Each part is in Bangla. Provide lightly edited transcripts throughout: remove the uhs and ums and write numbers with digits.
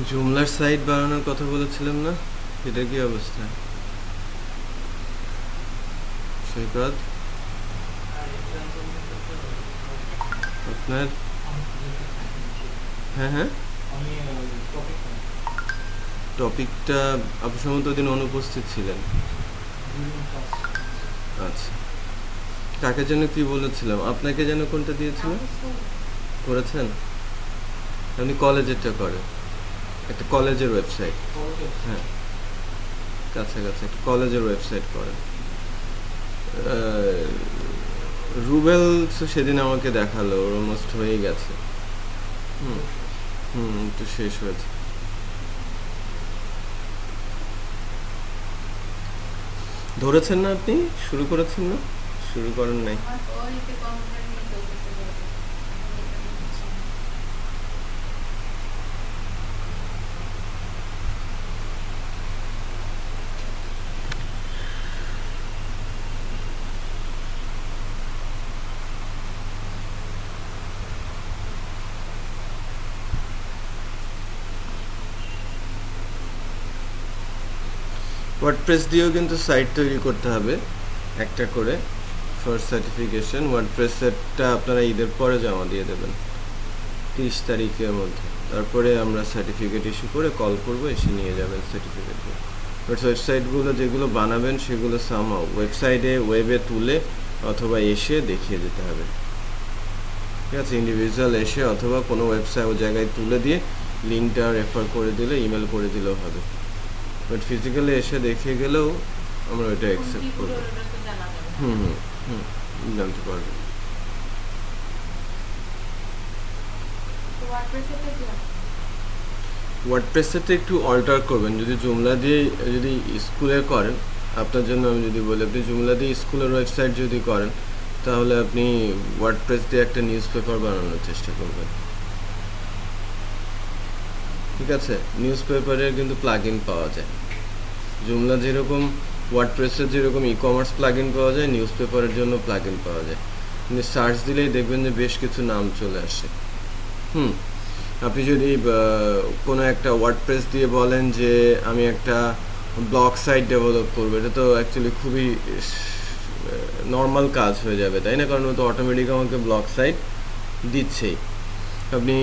জুমলার সাইট বানানোর কথা বলেছিলাম না, এটা কি অবস্থা সৈকত? আপনার হ্যাঁ হ্যাঁ টপিকটা আপনি সম্ভবত দিন অনুপস্থিত ছিলেন। আচ্ছা, কাকে যেন কি বলেছিলাম, আপনাকে যেন কোনটা দিয়েছিলাম? করেছেন? আপনি কলেজেরটা করেন, একটা কলেজের ওয়েবসাইট। হ্যাঁ, কাছাকাছি একটা কলেজের ওয়েবসাইট করেন। রুবেল তো সেদিন আমাকে দেখালো, ওর অলমোস্ট হয়ে গেছে। হুম হুম, একটু শেষ হয়েছে। ধরেছেন না আপনি? শুরু করেছেন না? শুরু করেন নাই? ওয়ার্ডপ্রেস দিয়েও কিন্তু সাইট তৈরি করতে হবে একটা করে, ফর সার্টিফিকেশন। ওয়ার্ডপ্রেসেরটা আপনারা ঈদের পরে জমা দিয়ে দেবেন 30 তারিখের মধ্যে। তারপরে আমরা সার্টিফিকেট ইস্যু করে কল করব, এসে নিয়ে যাবেন সার্টিফিকেটগুলো। বাট ওয়েবসাইটগুলো যেগুলো বানাবেন সেগুলো সামহাও ওয়েবে তুলে অথবা এসে দেখিয়ে যেতে হবে। ঠিক আছে, ইন্ডিভিজুয়াল এসে অথবা কোনো ওয়েবসাইট ও জায়গায় তুলে দিয়ে লিঙ্কটা রেফার করে দিলে, ইমেল করে দিলেও হবে। বাট ফিজিক্যালি এসে দেখে গেলেও আমরা ওইটা অ্যাকসেপ্ট করবো। হুম হুম হুম, জানতে পারবে। ওয়ার্ডপ্রেসেরটা একটু অল্টার করবেন। যদি জুমলা দিয়ে যদি স্কুলের করেন, আপনার জন্য আমি যদি বলি, আপনি জুমলা দিয়ে স্কুলের ওয়েবসাইট যদি করেন, তাহলে আপনি ওয়ার্ডপ্রেস দিয়ে একটা নিউজ পেপার বানানোর চেষ্টা করবেন। ঠিক আছে, নিউজ পেপারের কিন্তু প্লাগ ইন পাওয়া যায়। জুমলা যেরকম ওয়ার্ডপ্রেসের যেরকম ই কমার্স প্লাগ ইন পাওয়া যায়, নিউজ পেপারের জন্য প্লাগ ইন পাওয়া যায়। কিন্তু সার্চ দিলেই দেখবেন যে বেশ কিছু নাম চলে আসে। হুম, আপনি যদি কোনো একটা ওয়ার্ডপ্রেস দিয়ে বলেন যে আমি একটা ব্লগ সাইট ডেভেলপ করবো, এটা তো অ্যাকচুয়ালি খুবই নর্মাল কাজ হয়ে যাবে, তাই না? কারণ ও তো অটোমেটিক আমাকে ব্লগ সাইট দিচ্ছেই। আপনি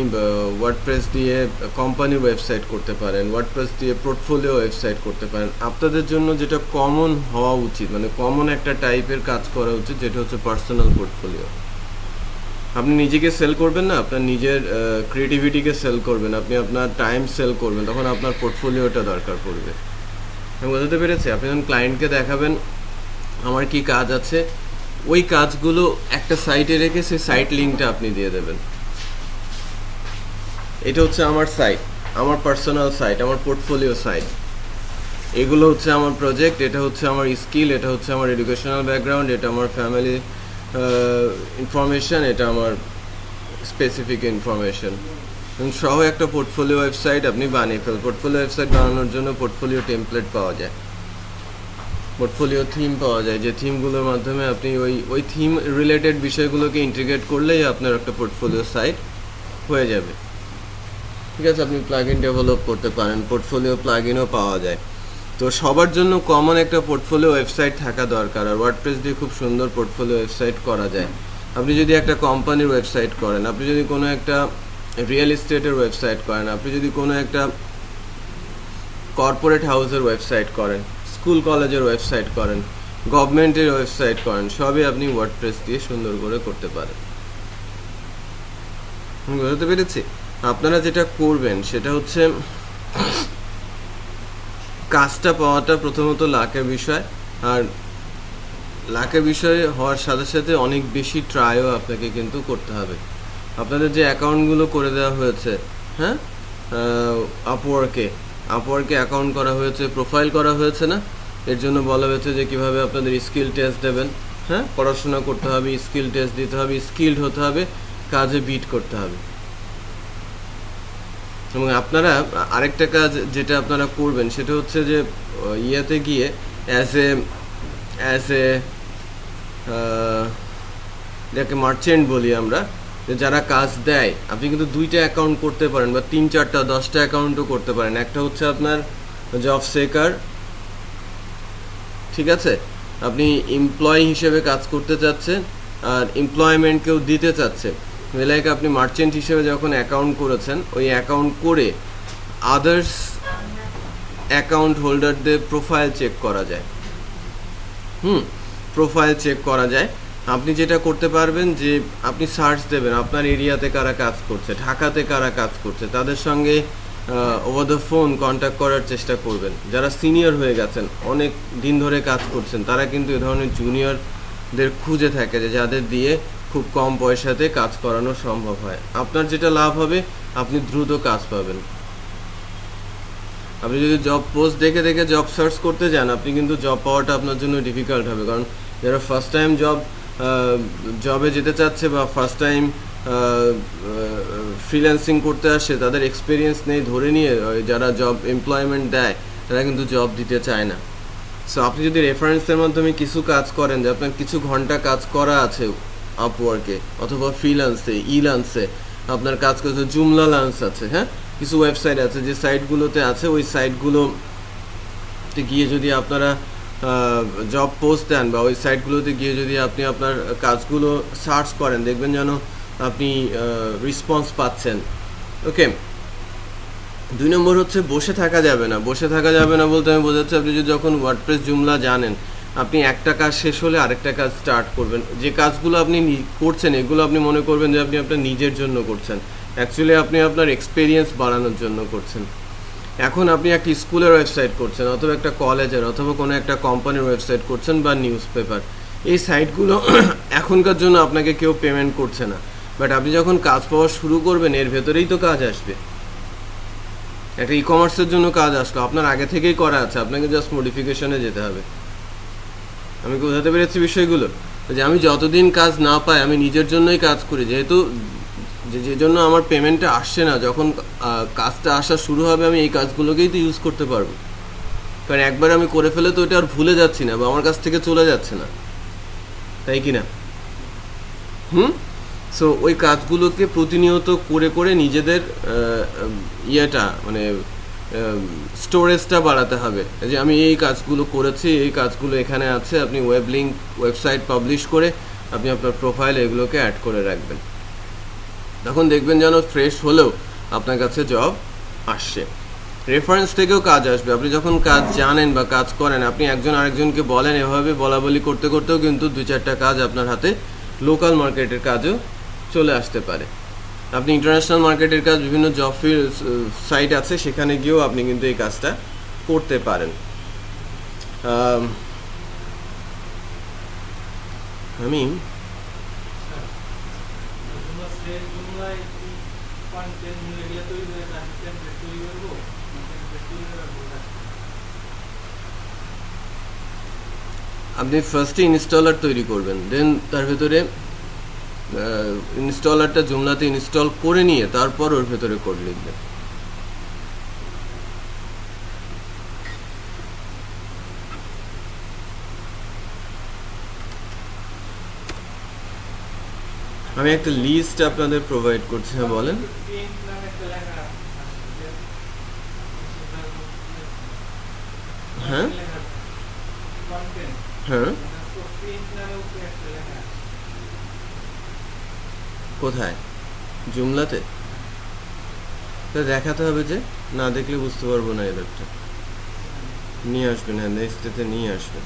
ওয়ার্ডপ্রেস দিয়ে কোম্পানির ওয়েবসাইট করতে পারেন, ওয়ার্ডপ্রেস দিয়ে পোর্টফোলিও ওয়েবসাইট করতে পারেন। আপনাদের জন্য যেটা কমন হওয়া উচিত, মানে কমন একটা টাইপের কাজ করা উচিত, যেটা হচ্ছে পার্সোনাল পোর্টফোলিও। আপনি নিজেকে সেল করবেন না, আপনার নিজের ক্রিয়েটিভিটিকে সেল করবেন, আপনি আপনার টাইম সেল করবেন, তখন আপনার পোর্টফোলিওটা দরকার পড়বে। আমি বোঝাতে পেরেছি? আপনি যখন ক্লায়েন্টকে দেখাবেন আমার কি কাজ আছে, ওই কাজগুলো একটা সাইটে রেখে সেই সাইট লিঙ্কটা আপনি দিয়ে দেবেন। এটা হচ্ছে আমার সাইট, আমার পার্সোনাল সাইট, আমার পোর্টফোলিও সাইট। এগুলো হচ্ছে আমার প্রজেক্ট, এটা হচ্ছে আমার স্কিল, এটা হচ্ছে আমার এডুকেশনাল ব্যাকগ্রাউন্ড, এটা আমার ফ্যামিলি ইনফরমেশন, এটা আমার স্পেসিফিক ইনফরমেশন সহ একটা পোর্টফোলিও ওয়েবসাইট আপনি বানিয়ে ফেল। পোর্টফোলিও ওয়েবসাইট বানানোর জন্য পোর্টফোলিও টেমপ্লেট পাওয়া যায়, পোর্টফোলিও থিম পাওয়া যায়, যে থিমগুলোর মাধ্যমে আপনি ওই থিম রিলেটেড বিষয়গুলোকে ইন্টিগ্রেট করলেই আপনার একটা পোর্টফোলিও সাইট হয়ে যাবে। ঠিক আছে, আপনি প্লাগ ইন ডেভেলপ করতে পারেন, পোর্টফোলিও প্লাগ ইনও পাওয়া যায়। তো সবার জন্য কমন একটা পোর্টফোলিও ওয়েবসাইট থাকা দরকার, আর ওয়ার্ডপ্রেস দিয়ে খুব সুন্দর পোর্টফোলিও ওয়েবসাইট করা যায়। আপনি যদি একটা কোম্পানির ওয়েবসাইট করেন, আপনি যদি কোনো একটা রিয়েল এস্টেটের ওয়েবসাইট করেন, আপনি যদি কোনো একটা কর্পোরেট হাউসের ওয়েবসাইট করেন, স্কুল কলেজের ওয়েবসাইট করেন, গভর্নমেন্টের ওয়েবসাইট করেন, সবই আপনি ওয়ার্ডপ্রেস দিয়ে সুন্দর করে করতে পারেন। বুঝতে পেরেছি? আপনারা যেটা করবেন সেটা হচ্ছে কাজটা পাওয়াটা প্রথমত লাকের বিষয়, আর লাকের বিষয় হওয়ার সাথে সাথে অনেক বেশি ট্রাইও আপনাকে কিন্তু করতে হবে। আপনাদের যে অ্যাকাউন্টগুলো করে দেওয়া হয়েছে, হ্যাঁ, আপওয়ার্কে অ্যাকাউন্ট করা হয়েছে, প্রোফাইল করা হয়েছে না? এর জন্য বলা হয়েছে যে কীভাবে আপনাদের স্কিল টেস্ট দেবেন। হ্যাঁ, পড়াশোনা করতে হবে, স্কিল টেস্ট দিতে হবে, স্কিলড হতে হবে, কাজে বিট করতে হবে। এবং আপনারা আরেকটা কাজ যেটা আপনারা করবেন সেটা হচ্ছে যে ইয়াতে গিয়ে অ্যাজ এ যাকে মার্চেন্ট বলি আমরা, যে যারা কাজ দেয় আপনি কিন্তু 2টা অ্যাকাউন্ট করতে পারেন বা 3-4টা 10টা অ্যাকাউন্টও করতে পারেন। একটা হচ্ছে আপনার জব সেকার, ঠিক আছে, আপনি এমপ্লয়ি হিসেবে কাজ করতে চাচ্ছেন আর এমপ্লয়মেন্ট কেউ দিতে চাচ্ছে, লাইক আপনি মার্চেন্ট হিসেবে যখন অ্যাকাউন্ট করেছেন ওই অ্যাকাউন্ট করে আদার্স অ্যাকাউন্ট হোল্ডারদের প্রোফাইল চেক করা যায়। প্রোফাইল চেক করা যায়। আপনি যেটা করতে পারবেন যে আপনি সার্চ দেবেন আপনার এরিয়াতে কারা কাজ করছে, ঢাকাতে কারা কাজ করছে, তাদের সঙ্গে ওভার দ্য ফোন কন্ট্যাক্ট করার চেষ্টা করবেন। যারা সিনিয়র হয়ে গেছেন, অনেক দিন ধরে কাজ করছেন, তারা কিন্তু এ ধরনের জুনিয়রদের খুঁজে থাকে যে যাদের দিয়ে খুব কম পয়সাতে কাজ করানো সম্ভব হয়। আপনার যেটা লাভ হবে, আপনি দ্রুত কাজ পাবেন। আপনি যদি জব পোস্ট দেখে দেখে জব সার্চ করতে যান, আপনি কিন্তু জব পাওয়াটা আপনার জন্য ডিফিকাল্ট হবে। কারণ যারা ফার্স্ট টাইম জবে যেতে চাচ্ছে বা ফার্স্ট টাইম ফ্রিল্যান্সিং করতে আসে, তাদের এক্সপিরিয়েন্স নেই ধরে নিয়ে যারা জব এমপ্লয়মেন্ট দেয় তারা কিন্তু জব দিতে চায় না। সো আপনি যদি রেফারেন্সের মাধ্যমে কিছু কাজ করেন, যে আপনার কিছু ঘন্টা কাজ করা আছে আপওয়ার্কে অথবা ফ্রিল্যান্সে, ইলান্সে আপনার কাজ করছে, জুমলা লান্স আছে, হ্যাঁ, কিছু ওয়েবসাইট আছে যে সাইটগুলোতে আছে, ওই সাইটগুলোতে গিয়ে যদি আপনারা জব পোস্ট দেন বা ওই সাইটগুলোতে গিয়ে যদি আপনি আপনার কাজগুলো সার্চ করেন, দেখবেন যেন আপনি রেসপন্স পাচ্ছেন। ওকে, 2 নম্বর হচ্ছে বসে থাকা যাবে না। বসে থাকা যাবে না বলতে আমি বোঝাচ্ছি, আপনি যদি যখন ওয়ার্ডপ্রেস জুমলা জানেন, আপনি একটা কাজ শেষ হলে আরেকটা কাজ স্টার্ট করবেন। যে কাজগুলো আপনি করছেন এগুলো আপনি মনে করবেন যে আপনি আপনার নিজের জন্য করছেন, অ্যাকচুয়ালি আপনি আপনার এক্সপিরিয়েন্স বাড়ানোর জন্য করছেন। এখন আপনি একটা স্কুলের ওয়েবসাইট করছেন অথবা একটা কলেজের অথবা কোনো একটা কোম্পানির ওয়েবসাইট করছেন বা নিউজ পেপার, এই সাইটগুলো এখনকার জন্য আপনাকে কেউ পেমেন্ট করছে না, বাট আপনি যখন কাজ পাওয়া শুরু করবেন এর ভেতরেই তো কাজ আসবে। একটা ই কমার্সের জন্য কাজ আসলো, আপনার আগে থেকেই করা আছে, আপনাকে জাস্ট মডিফিকেশনে যেতে হবে। আমি কি বোঝাতে পেরেছি বিষয়গুলো? যে আমি যতদিন কাজ না পাই আমি নিজের জন্যই কাজ করি, যেহেতু যে জন্য আমার পেমেন্টটা আসছে না, যখন কাজটা আসা শুরু হবে আমি এই কাজগুলোকেই তো ইউজ করতে পারবো। কারণ একবার আমি করে ফেলে তো এটা আর ভুলে যাচ্ছি না বা আমার কাছ থেকে চলে যাচ্ছে না, তাই কি না? সো ওই কাজগুলোকে প্রতিনিয়ত করে করে নিজেদের ইয়েটা মানে স্টোরেজটা বাড়াতে হবে। যে আমি এই কাজগুলো করেছি, এই কাজগুলো এখানে আছে, আপনি ওয়েব লিঙ্ক, ওয়েবসাইট পাবলিশ করে আপনি আপনার প্রোফাইল এগুলোকে অ্যাড করে রাখবেন। তখন দেখবেন যেন ফ্রেশ হলেও আপনার কাছে জব আসছে। রেফারেন্স থেকেও কাজ আসবে। আপনি যখন কাজ জানেন বা কাজ করেন, আপনি একজন আরেকজনকে বলেন, এভাবে বলা বলি করতে করতেও কিন্তু 2-4টা কাজ আপনার হাতে লোকাল মার্কেটের কাজও চলে আসতে পারে। আপনি ইন্টারন্যাশনাল মার্কেটের কাজ, বিভিন্ন জব সাইট আছে, সেখানে গিয়েও আপনি কিন্তু এই কাজটা করতে পারেন। আমি আপনি ফার্স্টে ইনস্টলার তৈরি করবেন, দেন তার ভেতরে ইনস্টলারটা জুমলাতে ইনস্টল করে নিয়ে তারপর ওর ভেতরে কোড লিখবেন। আমি একটা লিস্ট আপনাদের প্রোভাইড করছি, হ্যাঁ বলেন। হ্যাঁ হ্যাঁ, কোথায়? জুমলাতে? তা দেখাতে হবে, যে না দেখলে বুঝতে পারবো না। এদেরটা নিয়ে আসবেন, হ্যাঁ নেক্সট নিয়ে আসবেন।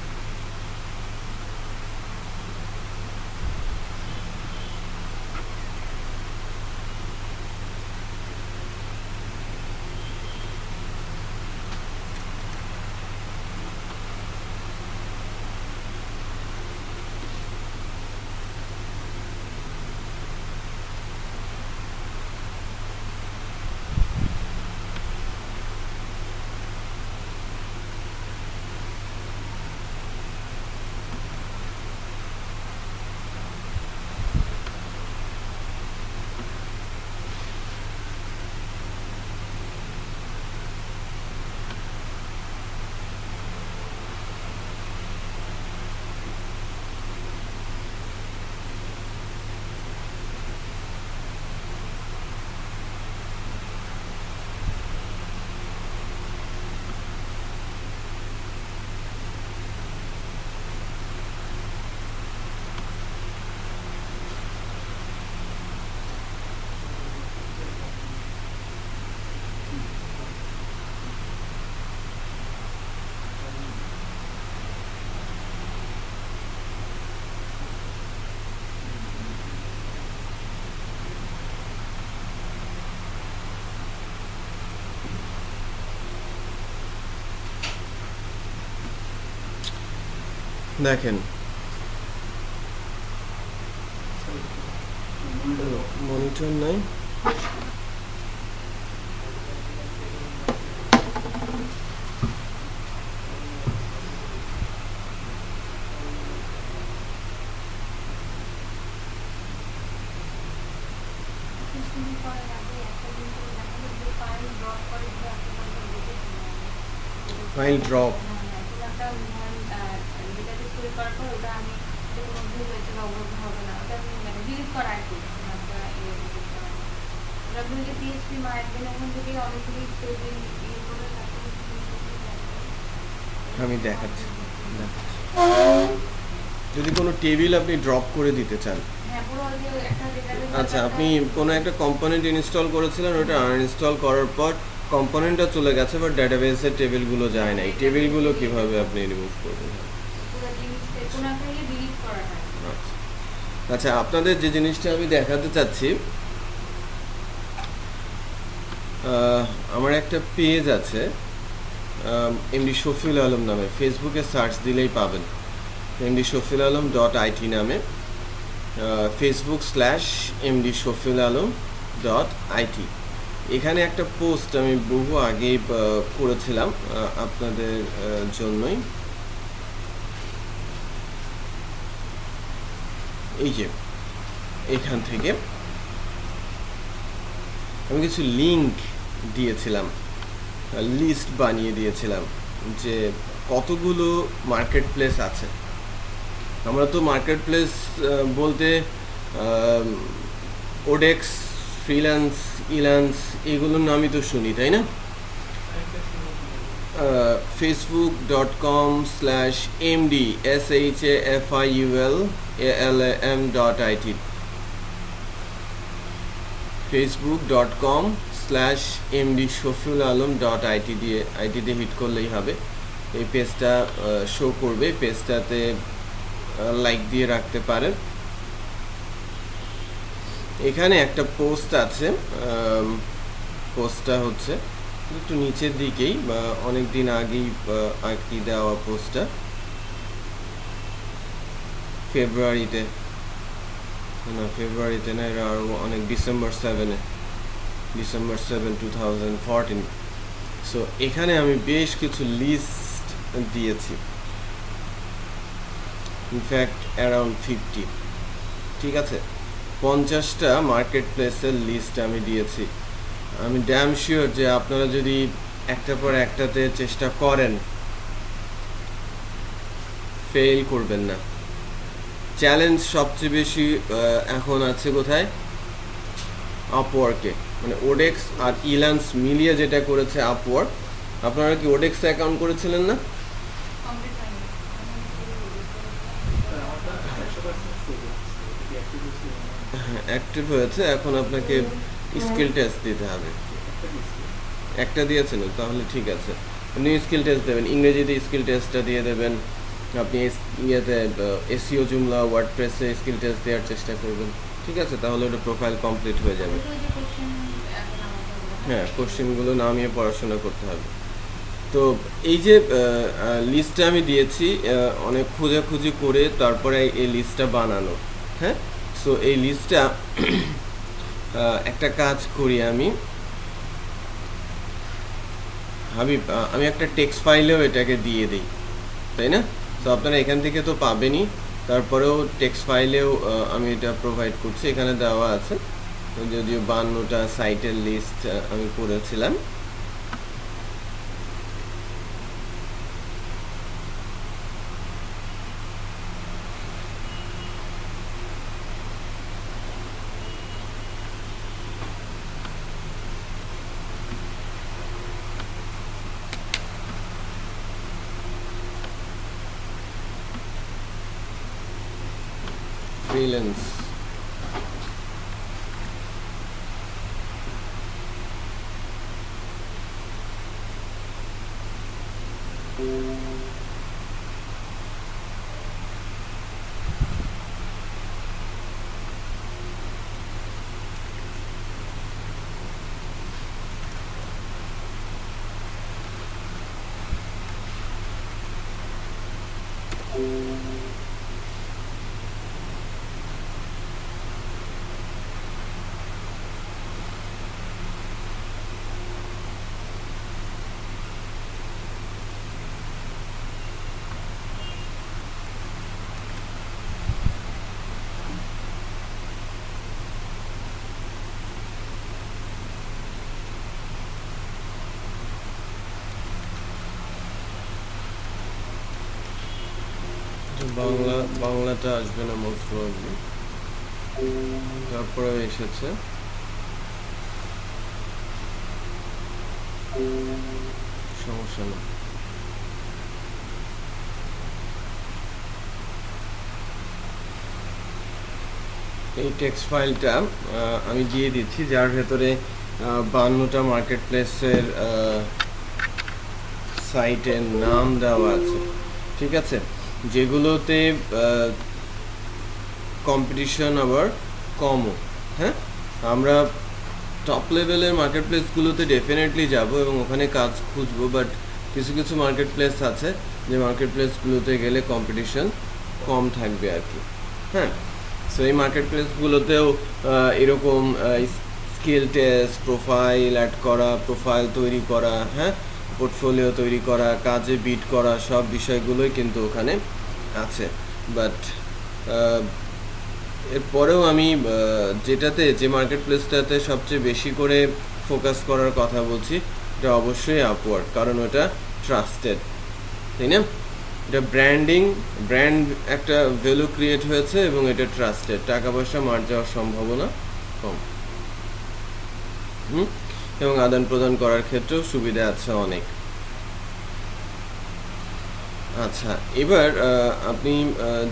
দেখেন মনিটর নাই, ফাইল ড্রপ। আমি দেখাচ্ছি, যদি কোনো টেবিল আপনি ড্রপ করে দিতে চান, আচ্ছা আপনি কোনো একটা কম্পোনেন্ট ইনস্টল করেছিলেন, ওটা আনইনস্টল করার পর কম্পোনেন্টটা চলে গেছে বাট ডেটাবেসের টেবিলগুলো যায় না, এই টেবিলগুলো কিভাবে আপনি রিমুভ করবেন? আচ্ছা আপনাদের যে জিনিসটা আমি দেখাতে চাচ্ছি, আমার একটা পেজ আছে এমডি শফিউল আলম নামে, ফেসবুকে সার্চ দিলেই পাবেন এমডি শফিউল আলম .it নামে, facebook/এমডি শফিউল আলম .it। এখানে একটা পোস্ট আমি বহু আগেই করেছিলাম আপনাদের জন্যই, এই যে এখান থেকে আমি কিছু লিঙ্ক দিয়েছিলাম, লিস্ট বানিয়ে দিয়েছিলাম যে কতগুলো মার্কেট প্লেস আছে। আমরা তো মার্কেট প্লেস বলতে ওডেক্স, ফ্রিল্যান্স, ইল্যান্স এগুলোর নামই তো শুনি, তাই না? facebook.com/md shafiulam.it, facebook.com/md শফিউল আলম.it দিয়ে আইটিতে হিট করলেই হবে, এই পেজটা শো করবে, পেজটাতে লাইক দিয়ে রাখতে পারেন। এখানে একটা পোস্ট আছে, পোস্টটা হচ্ছে একটু নিচের দিকেই, অনেক দিন আগেই আঁকি দেওয়া পোস্টটা, ফেব্রুয়ারিতে না, এরা আরও অনেক, ডিসেম্বর 7, 2014। সো এখানে আমি বেশ কিছু লিস্ট দিয়েছি, ইনফ্যাক্ট অ্যারাউন্ড 50, ঠিক আছে, 50টা মার্কেট প্লেসের লিস্ট আমি দিয়েছি। আমি ড্যাম শিওর যে আপনারা যদি একটার পর একটাতে চেষ্টা করেন ফেল করবেন না। চ্যালেঞ্জ সবচেয়ে বেশি এখন আছে কোথায়? আপওয়ার্কে, মানে ওডেক্স আর ইল্যান্স মিলিয়ে যেটা করেছে আপওয়ার্ক। আপনারা কি ওডেক্স অ্যাকাউন্ট করেছিলেন না? অ্যাক্টিভ হয়েছে, এখন আপনাকে স্কিল টেস্ট দিতে হবে। একটা দিয়েছেন, তাহলে ঠিক আছে, আপনি স্কিল টেস্ট দেবেন, ইংরেজিতে স্কিল টেস্টটা দিয়ে দেবেন, আপনি ইয়েতে এসইও জুমলা ওয়ার্ডপ্রেসে স্কিল টেস্ট দেওয়ার চেষ্টা করবেন, ঠিক আছে, তাহলে ওটা প্রোফাইল কমপ্লিট হয়ে যাবে। হ্যাঁ, কোশ্চেনগুলো নামিয়ে পড়াশোনা করতে হবে। তো এই যে লিস্টটা আমি দিয়েছি, অনেক খোঁজাখুঁজি করে তারপরে এই লিস্টটা বানানো। হ্যাঁ, সো এই লিস্টটা একটা কাজ করি আমি হাবিব, আমি একটা টেক্সট ফাইলেও এটাকে দিয়ে দিই, তাই না? তো আপনারা এখান থেকে তো পাবেনই, তারপরেও টেক্সট ফাইলেও আমি এটা প্রোভাইড করছি, এখানে দেওয়া আছে, যদিও 52টা সাইটের লিস্ট আমি করেছিলাম। freelance, বাংলাটা আসবে না মোস্ট প্রবাবলি, তারপরে এসেছে সমস্যা না। এই টেক্সট ফাইলটা আমি দিয়ে দিচ্ছি, যার ভেতরে 52টা মার্কেট প্লেসের সাইটের নাম দেওয়া আছে, ঠিক আছে, যেগুলোতে কম্পিটিশন আবার কমও। হ্যাঁ, আমরা টপ লেভেলের মার্কেট প্লেসগুলোতে ডেফিনেটলি যাব এবং ওখানে কাজ খুঁজবো, বাট কিছু কিছু মার্কেট প্লেস আছে যে মার্কেট প্লেসগুলোতে গেলে কম্পিটিশন কম থাকবে আর কি। হ্যাঁ, সো এই মার্কেট প্লেসগুলোতেও এরকম স্কিল টেস্ট, প্রোফাইল অ্যাড করা, প্রোফাইল তৈরি করা, হ্যাঁ, পোর্টফোলিও তৈরি করা, কাজে বিট করা, সব বিষয়গুলোই কিন্তু ওখানে আছে। বাট এরপরেও আমি যেটাতে, যে মার্কেট প্লেসটাতে সবচেয়ে বেশি করে ফোকাস করার কথা বলছি, এটা অবশ্যই আপওয়ার্ক, কারণ ওটা ট্রাস্টেড, তাই না? এটা ব্র্যান্ড একটা ভ্যালু ক্রিয়েট হয়েছে এবং এটা ট্রাস্টেড, টাকা পয়সা মার যাওয়ার সম্ভাবনা কম, এবং আদান প্রদান করার ক্ষেত্রেও সুবিধা আছে অনেক। আচ্ছা, এবার আপনি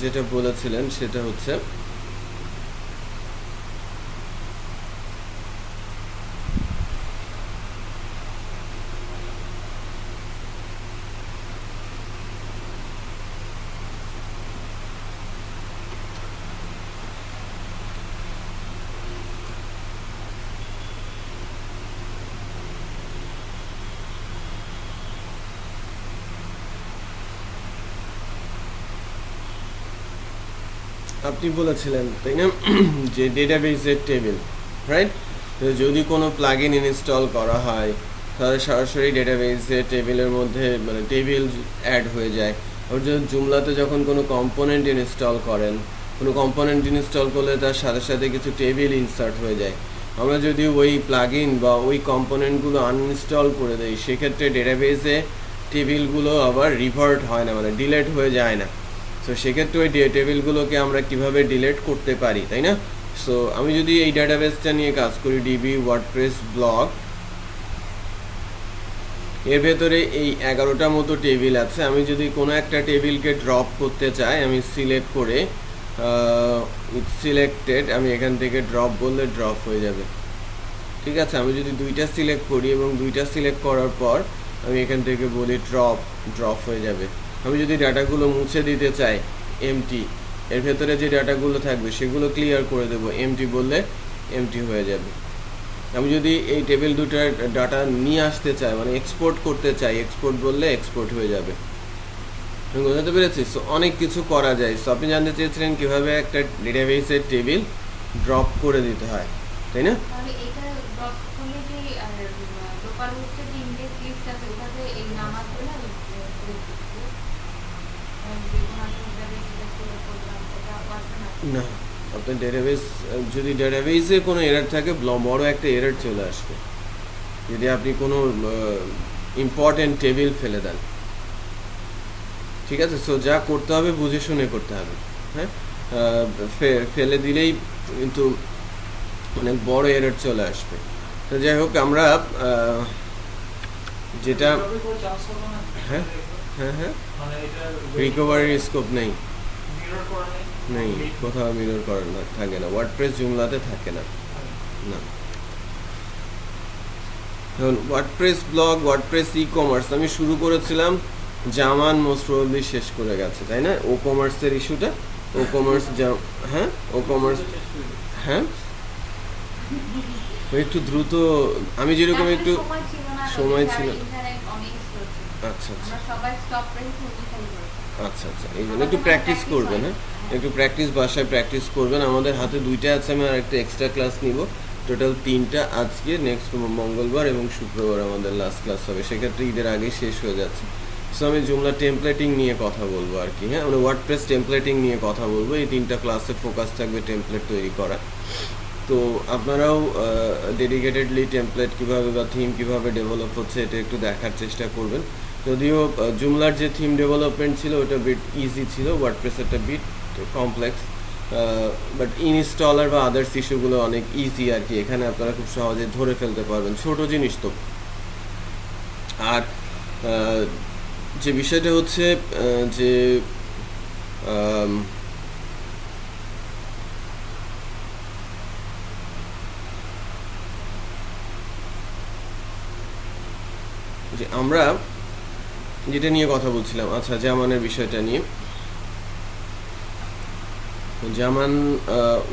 যেটা বলেছিলেন সেটা হচ্ছে আপনি বলেছিলেন, তাই না, যে ডেটাবেসের টেবিল, রাইট? যদি কোনো প্লাগইন ইনস্টল করা হয় তাহলে সরাসরি ডেটাবেসের টেবিলের মধ্যে মানে টেবিল অ্যাড হয়ে যায়। আর যদি জুমলাতে যখন কোনো কম্পোনেন্ট ইনস্টল করেন, কোনো কম্পোনেন্ট ইনস্টল করলে তার সাথে সাথে কিছু টেবিল ইনসার্ট হয়ে যায়। আমরা যদি ওই প্লাগইন বা ওই কম্পোনেন্টগুলো আনইনস্টল করে দিই, সেক্ষেত্রে ডেটাবেসে টেবিলগুলো আবার রিভার্ট হয় না, মানে ডিলেট হয়ে যায় না। সো সেক্ষেত্রে ওই টেবিলগুলোকে আমরা কিভাবে ডিলিট করতে পারি, তাই না? সো আমি যদি এই ডাটাবেসটা নিয়ে কাজ করি, ডিবি ওয়ার্ডপ্রেস ব্লগ, এর ভেতরে এই 11টা মতো টেবিল আছে। আমি যদি কোনো একটা টেবিলকে ড্রপ করতে চাই, আমি সিলেক্ট করে সিলেক্টেড, আমি এখান থেকে ড্রপ বললে ড্রপ হয়ে যাবে, ঠিক আছে? আমি যদি দুইটা সিলেক্ট করি এবং দুইটা সিলেক্ট করার পর আমি এখান থেকে বলি ড্রপ হয়ে যাবে। আমি যদি ডাটাগুলো মুছে দিতে চাই, এমটি, এর ভেতরে যে ডাটাগুলো থাকবে সেগুলো ক্লিয়ার করে দেবো, এমটি বললে এমটি হয়ে যাবে। আমি যদি এই টেবিল দুটার ডাটা নিয়ে আসতে চাই, মানে এক্সপোর্ট করতে চাই, এক্সপোর্ট বললে এক্সপোর্ট হয়ে যাবে। বুঝতে পেরেছি? সো অনেক কিছু করা যায়। সো আপনি জানতে চেয়েছিলেন কীভাবে একটা ডেটাবেসের টেবিল ড্রপ করে দিতে হয়, তাই না? না, আপনার ডেটাবেস, যদি ডেটাবেসে কোনো এরর থাকে, বড় একটা এরর চলে আসবে যদি আপনি কোনো ইম্পর্টেন্ট টেবিল ফেলে দেন, ঠিক আছে? সো যা করতে হবে বুঝে শুনে করতে হবে। হ্যাঁ, ফেলে দিলেই কিন্তু অনেক বড় এরর চলে আসবে। তো যাই হোক, আমরা যেটা, হ্যাঁ হ্যাঁ হ্যাঁ, রিকভারির স্কোপ নেই, কোথাও মিরর করার না, থাকে না, ওয়ার্ডপ্রেস জুমলাতে থাকে না। এখন WordPress blog, WordPress e commerce আমি শুরু করেছিলাম, জামান মোস্ট প্রবাবলি শেষ করে গেছে, তাই না? ও কমার্সের ইস্যুটা, ও কমার্স, হ্যাঁ ও কমার্স, হ্যাঁ একটু দ্রুত, আমি যেরকম একটু সময় ছিল, আচ্ছা আচ্ছা আমরা সবাই স্টপ রেখে উনি খালি করেছেন। আচ্ছা আচ্ছা এই জন্য আমার একটু তেমন প্র্যাকটিস প্র্যাকটিস করবেন, হয়নি। হ্যাঁ হ্যাঁ। একটু প্র্যাকটিস, বাসায় প্র্যাকটিস করবেন। আমাদের হাতে 2টা আছে, আমি আর একটা এক্সট্রা ক্লাস নিব, টোটাল 3টা। আজকে নেক্সট মঙ্গলবার এবং শুক্রবার আমাদের লাস্ট ক্লাস হবে, সেক্ষেত্রে ঈদের আগেই শেষ হয়ে যাচ্ছে। সো আমি জুমলা টেমপ্লেটিং নিয়ে কথা বলবো আর কি, হ্যাঁ মানে ওয়ার্ডপ্রেস টেমপ্লেটিং নিয়ে কথা বলবো। এই 3টা ক্লাসে ফোকাস থাকবে টেমপ্লেট তৈরি করা। তো আপনারাও ডেডিকেটেডলি টেমপ্লেট কীভাবে বা থিম কীভাবে ডেভেলপ হচ্ছে এটা একটু দেখার চেষ্টা করবেন। যদিও জুমলার যে থিম ডেভেলপমেন্ট ছিল ওটা বিট ইজি ছিল, ওয়ার্ডপ্রেসেরটা বিট কমপ্লেক্স, বাট ইনস্টলার বা আদার্স ইস্যুগুলো অনেক ইজি আর কি। এখানে আপনারা খুব সহজে ধরে ফেলতে পারবেন, ছোট জিনিস তো। আর যে বিষয়টা হচ্ছে যে আম, যে আমরা যেটা নিয়ে কথা বলছিলাম, আচ্ছা জামানের বিষয়টা নিয়ে। জামান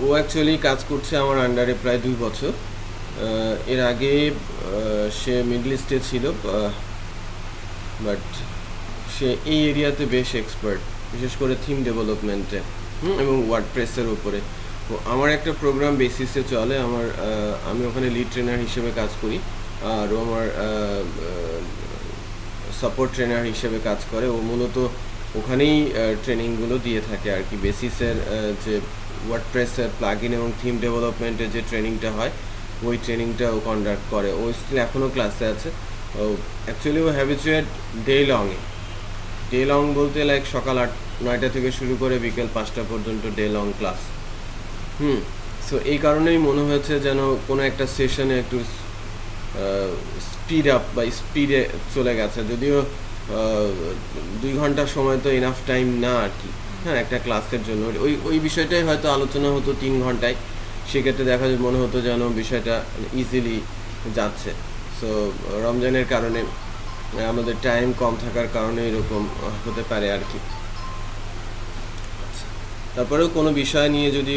ও অ্যাকচুয়ালি কাজ করছে আমার আন্ডারে প্রায় 2 বছর। এর আগে সে মিডল ইস্টে ছিল, বাট সে এই এরিয়াতে বেশ এক্সপার্ট, বিশেষ করে থিম ডেভেলপমেন্টে এবং ওয়ার্ডপ্রেসের উপরে। তো আমার একটা প্রোগ্রাম বেসিসে চলে, আমি ওখানে লিড ট্রেনার হিসেবে কাজ করি, আর ও আমার সাপোর্ট ট্রেনার হিসেবে কাজ করে। ও মূলত ওখানেই ট্রেনিংগুলো দিয়ে থাকে আর কি, বেসিসের যে ওয়ার্ডপ্রেসের প্লাগইন এবং থিম ডেভেলপমেন্টের যে ট্রেনিংটা হয় ওই ট্রেনিংটা ও কন্ডাক্ট করে। ও স্টিল এখনও ক্লাসে আছে। ও অ্যাকচুয়ালি ও হ্যাবিচুয়েট ডে লং বলতে লাইক সকাল 8-9টা থেকে শুরু করে বিকেল 5টা পর্যন্ত ডে লং ক্লাস। সো এই কারণেই মনে হয়েছে যেন কোনো একটা সেশনে একটু স্পিড আপ বা স্পিডে চলে গেছে, যদিও 2 ঘন্টা সময় তো এনাফ টাইম না আর কি, হ্যাঁ একটা ক্লাসের জন্য। ওই বিষয়টাই হয়তো আলোচনা হতো 3 ঘন্টায়, সেক্ষেত্রে দেখা যায় মনে হতো যেন বিষয়টা ইজিলি যাচ্ছে। সো রমজানের কারণে আমাদের টাইম কম থাকার কারণে এরকম হতে পারে আর কি। তারপরেও কোনো বিষয় নিয়ে যদি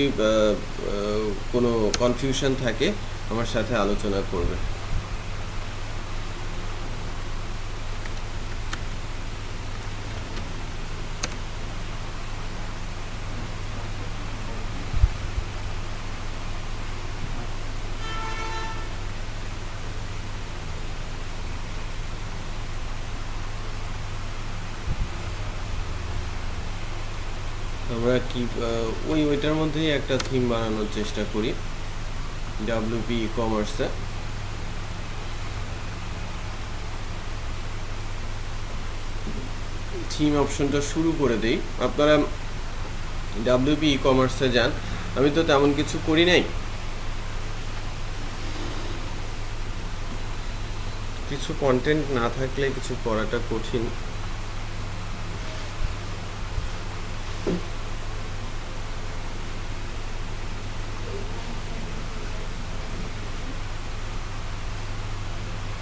কোনো কনফিউশন থাকে আমার সাথে আলোচনা করবে। আমরা কি ওইটার মধ্যেই একটা থিম বানানোর চেষ্টা করি ডাব্লিউপি ই কমার্সে। থিম অপশনটা শুরু করে দেই, আপনারা ডাব্লিউপি ই কমার্সে যান। আমি তো তেমন কিছু করি নাই, কিছু কন্টেন্ট না থাকলে কিছু করাটা কঠিন।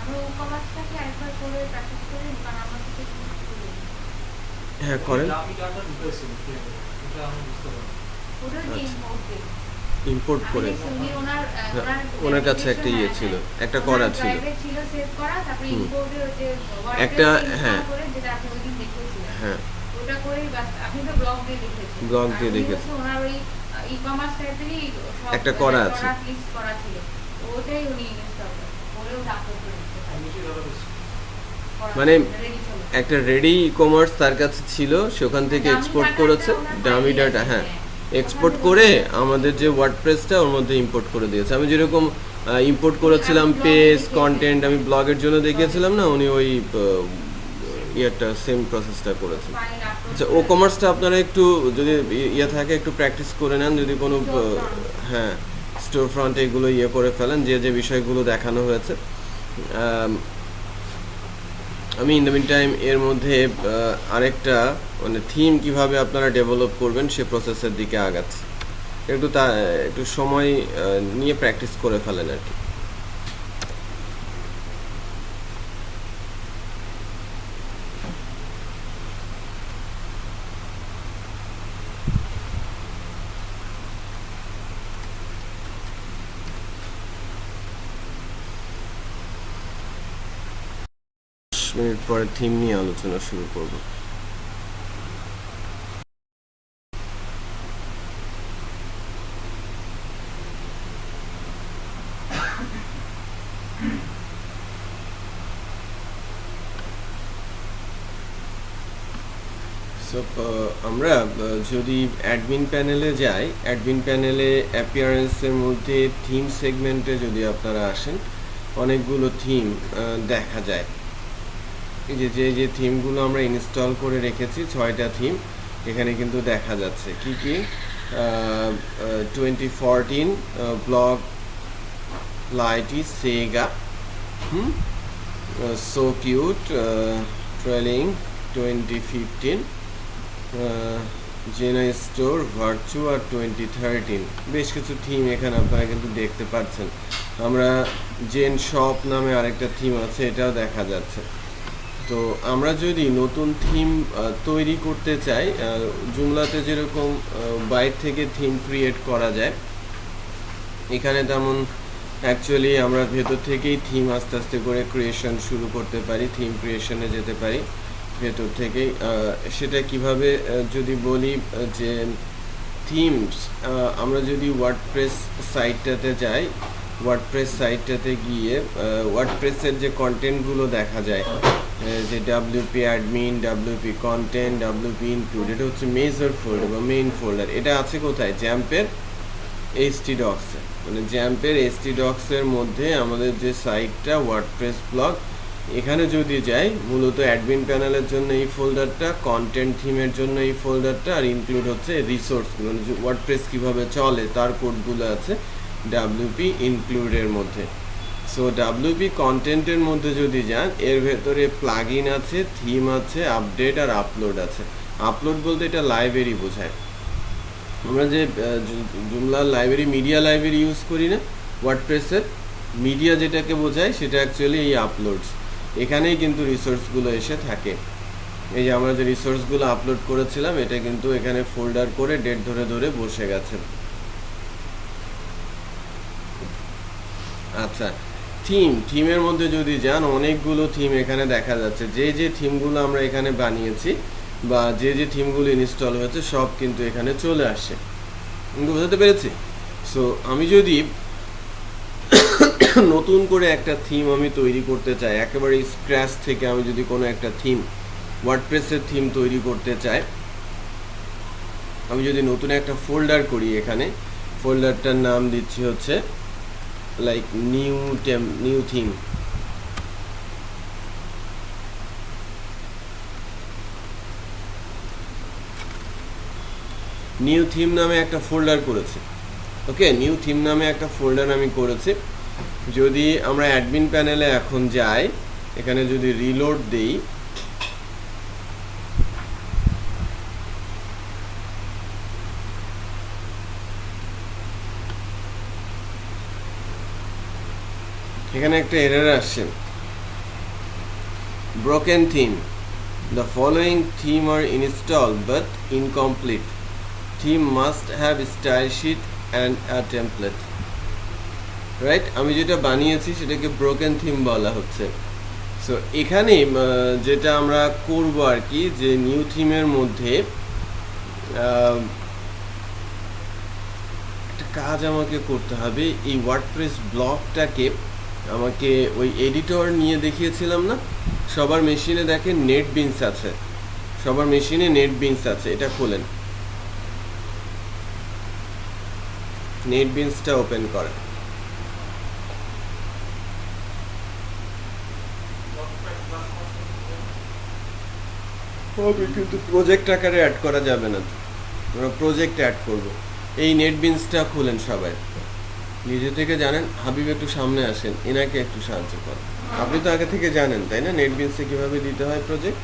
আমরা ও কমার্সটাকে একবার করে প্র্যাকটিস করি, কারণ আমার থেকে হ্যাঁ করেন। ওটা যে আচ্ছা, ইম্পোর্ট ইম্পোর্ট আমি করে, দেখছি উনি হ্যাঁ ওনার কাছে একটা ইয়ে ছিল, একটা করা ছিল। ড্রাইভে ছিল সেভ করা, তারপরে ইম্পোর্টে যে একটা, ওয়ার্ডপ্রেসে হ্যাঁ ইনস্টল করে, যেটা আপনি ওইদিন দেখিয়েছিলেন হ্যাঁ ওটা করেই বাস। আপনি তো ব্লগ দিয়ে লিখেছেন, ব্লগ আর দিয়ে উনি দেখেছি, হচ্ছে ওনার ওই ই কমার্স টাইপেরই সব একটা করা আছে। প্রোডাক্ট লিস্ট করা ছিল, ওটাই উনি ইনস্টল করেও আপলোড করে দিতে পারেন। মানে রেডি ছিল একটা রেডি ই কমার্স তার কাছে ছিল, সেখান থেকে এক্সপোর্ট করেছে ডামি ডাটা, হ্যাঁ এক্সপোর্ট করে আমাদের যে ওয়ার্ডপ্রেসটা ওর মধ্যে ইম্পোর্ট করে দিয়েছে। আমি যেরকম ইম্পোর্ট করেছিলাম পেজ কন্টেন্ট, আমি ব্লগের জন্য দেখিয়েছিলাম না, উনি ওই ইয়েটা সেম প্রসেসটা করেছেন। ফাইল আপলোড আচ্ছা ও কমার্সটা আপনারা একটু যদি ইয়ে থাকে একটু প্র্যাকটিস করে নেন, যদি কোনো হ্যাঁ স্টোর ফ্রন্ট এগুলো ইয়ে করে ফেলেন, যে যে বিষয়গুলো দেখানো হয়েছে। আমি ইন দ্য মিন টাইম এর মধ্যে আরেকটা মানে থিম কিভাবে আপনারা ডেভেলপ করবেন সে প্রসেসের দিকে আগাচ্ছি। একটু সময় নিয়ে প্র্যাকটিস করে ফেলেন আর কি। মিনিট পরে থিম নিয়ে আলোচনা শুরু করব। আমরা যদি অ্যাডমিন প্যানেলে যাই, অ্যাডমিন প্যানেলে অ্যাপিয়ারেন্সের মধ্যে থিম সেগমেন্টে যদি আপনারা আসেন, অনেকগুলো থিম দেখা যায়। এই যে থিমগুলো আমরা ইনস্টল করে রেখেছি 6টা থিম এখানে কিন্তু দেখা যাচ্ছে। কি কি? 2014 ব্লগ লাইটি সেগা, সো কিউট ট্রেলিং 2015, জেনা স্টোর ভার্চুয়া 2013। বেশ কিছু থিম এখানে আপনারা কিন্তু দেখতে পাচ্ছেন। আমরা জেন শপ নামে আরেকটা থিম আছে, এটাও দেখা যাচ্ছে। তো আমরা যদি নতুন থিম তৈরি করতে চাই, জুমলাতে যেরকম বাইরে থেকে থিম ক্রিয়েট করা যায়, এখানে তেমন অ্যাকচুয়ালি আমরা ভেতর থেকেই থিম আস্তে আস্তে করে ক্রিয়েশন শুরু করতে পারি, থিম ক্রিয়েশনে যেতে পারি ভেতর থেকেই। সেটা কিভাবে যদি বলি, যে থিমস আমরা যদি ওয়ার্ডপ্রেস সাইটটাতে যাই, ওয়ার্ডপ্রেস সাইটটাতে গিয়ে ওয়ার্ডপ্রেসের যে কন্টেন্টগুলো দেখা যায়, যে WP admin, WP content, WP include, এটা হচ্ছে মেজর ফোল্ডার বা মেইন ফোল্ডার। এটা আছে কোথায়? জ্যাম্পের htdocs-এ, মানে জ্যাম্পের htdocs-এর মধ্যে আমাদের যে সাইটটা ওয়ার্ডপ্রেস ব্লগ, এখানে যদি যাই, মূলত অ্যাডমিন প্যানেলের জন্য এই ফোল্ডারটা, কন্টেন্ট থিমের জন্য এই ফোল্ডারটা, আর ইনক্লুড হচ্ছে রিসোর্সগুলো, মানে ওয়ার্ডপ্রেস কীভাবে চলে তার কোডগুলো আছে ডাব্লিউপি ইনক্লুডের মধ্যে। সো ডাব্লিউপি কন্টেন্টের মধ্যে যদি যান, এর ভেতরে প্লাগইন আছে, থিম আছে, আপডেট আর আপলোড আছে। আপলোড বলতে এটা লাইব্রেরি বোঝায়। আমরা যে জুমলার লাইব্রেরি, মিডিয়া লাইব্রেরি ইউজ করি না, ওয়ার্ডপ্রেসের মিডিয়া যেটাকে বোঝায় সেটা অ্যাকচুয়ালি এই আপলোডস। এখানেই কিন্তু রিসোর্সগুলো এসে থাকে। এই যে আমরা যে রিসোর্সগুলো আপলোড করেছিলাম, এটা কিন্তু এখানে ফোল্ডার করে ডেট ধরে ধরে বসে গেছে। আচ্ছা, থিমের মধ্যে যদি যান, অনেকগুলো থিম এখানে দেখা যাচ্ছে। যে থিমগুলো আমরা এখানে বানিয়েছি বা যে থিমগুলো ইনস্টল হয়েছে সব কিন্তু এখানে চলে আসে। বুঝতে পেরেছি? সো আমি যদি নতুন করে একটা থিম আমি তৈরি করতে চাই, একেবারে স্ক্র্যাচ থেকে আমি যদি কোনো একটা থিম, ওয়ার্ডপ্রেসের থিম তৈরি করতে চাই, আমি যদি নতুন একটা ফোল্ডার করি, এখানে ফোল্ডারটার নাম দিচ্ছি হচ্ছে like new theme. New theme নামে একটা ফোল্ডার করেছি। ওকে, নিউ থিম নামে একটা ফোল্ডার আমি করেছি। যদি আমরা অ্যাডমিন প্যানেলে এখন যাই, এখানে যদি রিলোড দেই, এখানে একটা এরর আসছে, broken theme, the following theme are installed but incomplete, theme must have style sheet and a template. Right, আমি যেটা বানিয়েছি সেটাকে ব্রোকেন থিম বলা হচ্ছে। সো এখানে যেটা আমরা করব আর কি, যে নিউ থিমের মধ্যে একটা কাজ আমাকে করতে হবে। এই ওয়ার্ডপ্রেস ব্লগটাকে আমাকে ওই এডিটর নিয়ে দেখিয়েছিলাম না, সবার মেশিনে দেখেন নেটবিনস আছে, সবার মেশিনে নেটবিনস আছে। এটা খোলেন, নেটবিনসটা ওপেন করেন। কিন্তু প্রজেক্ট আকারে অ্যাড করা যাবে না, আমরা প্রজেক্ট অ্যাড করব। এই নেটবিনসটা খুলেন সবাই, নিজে থেকে জানেন। হাবিব একটু সামনে আসেন, এনাকে একটু সাহায্য করেন। আপনি তো আগে থেকে জানেন তাই না, নেটবিনসে কিভাবে দিতে হয় প্রজেক্ট?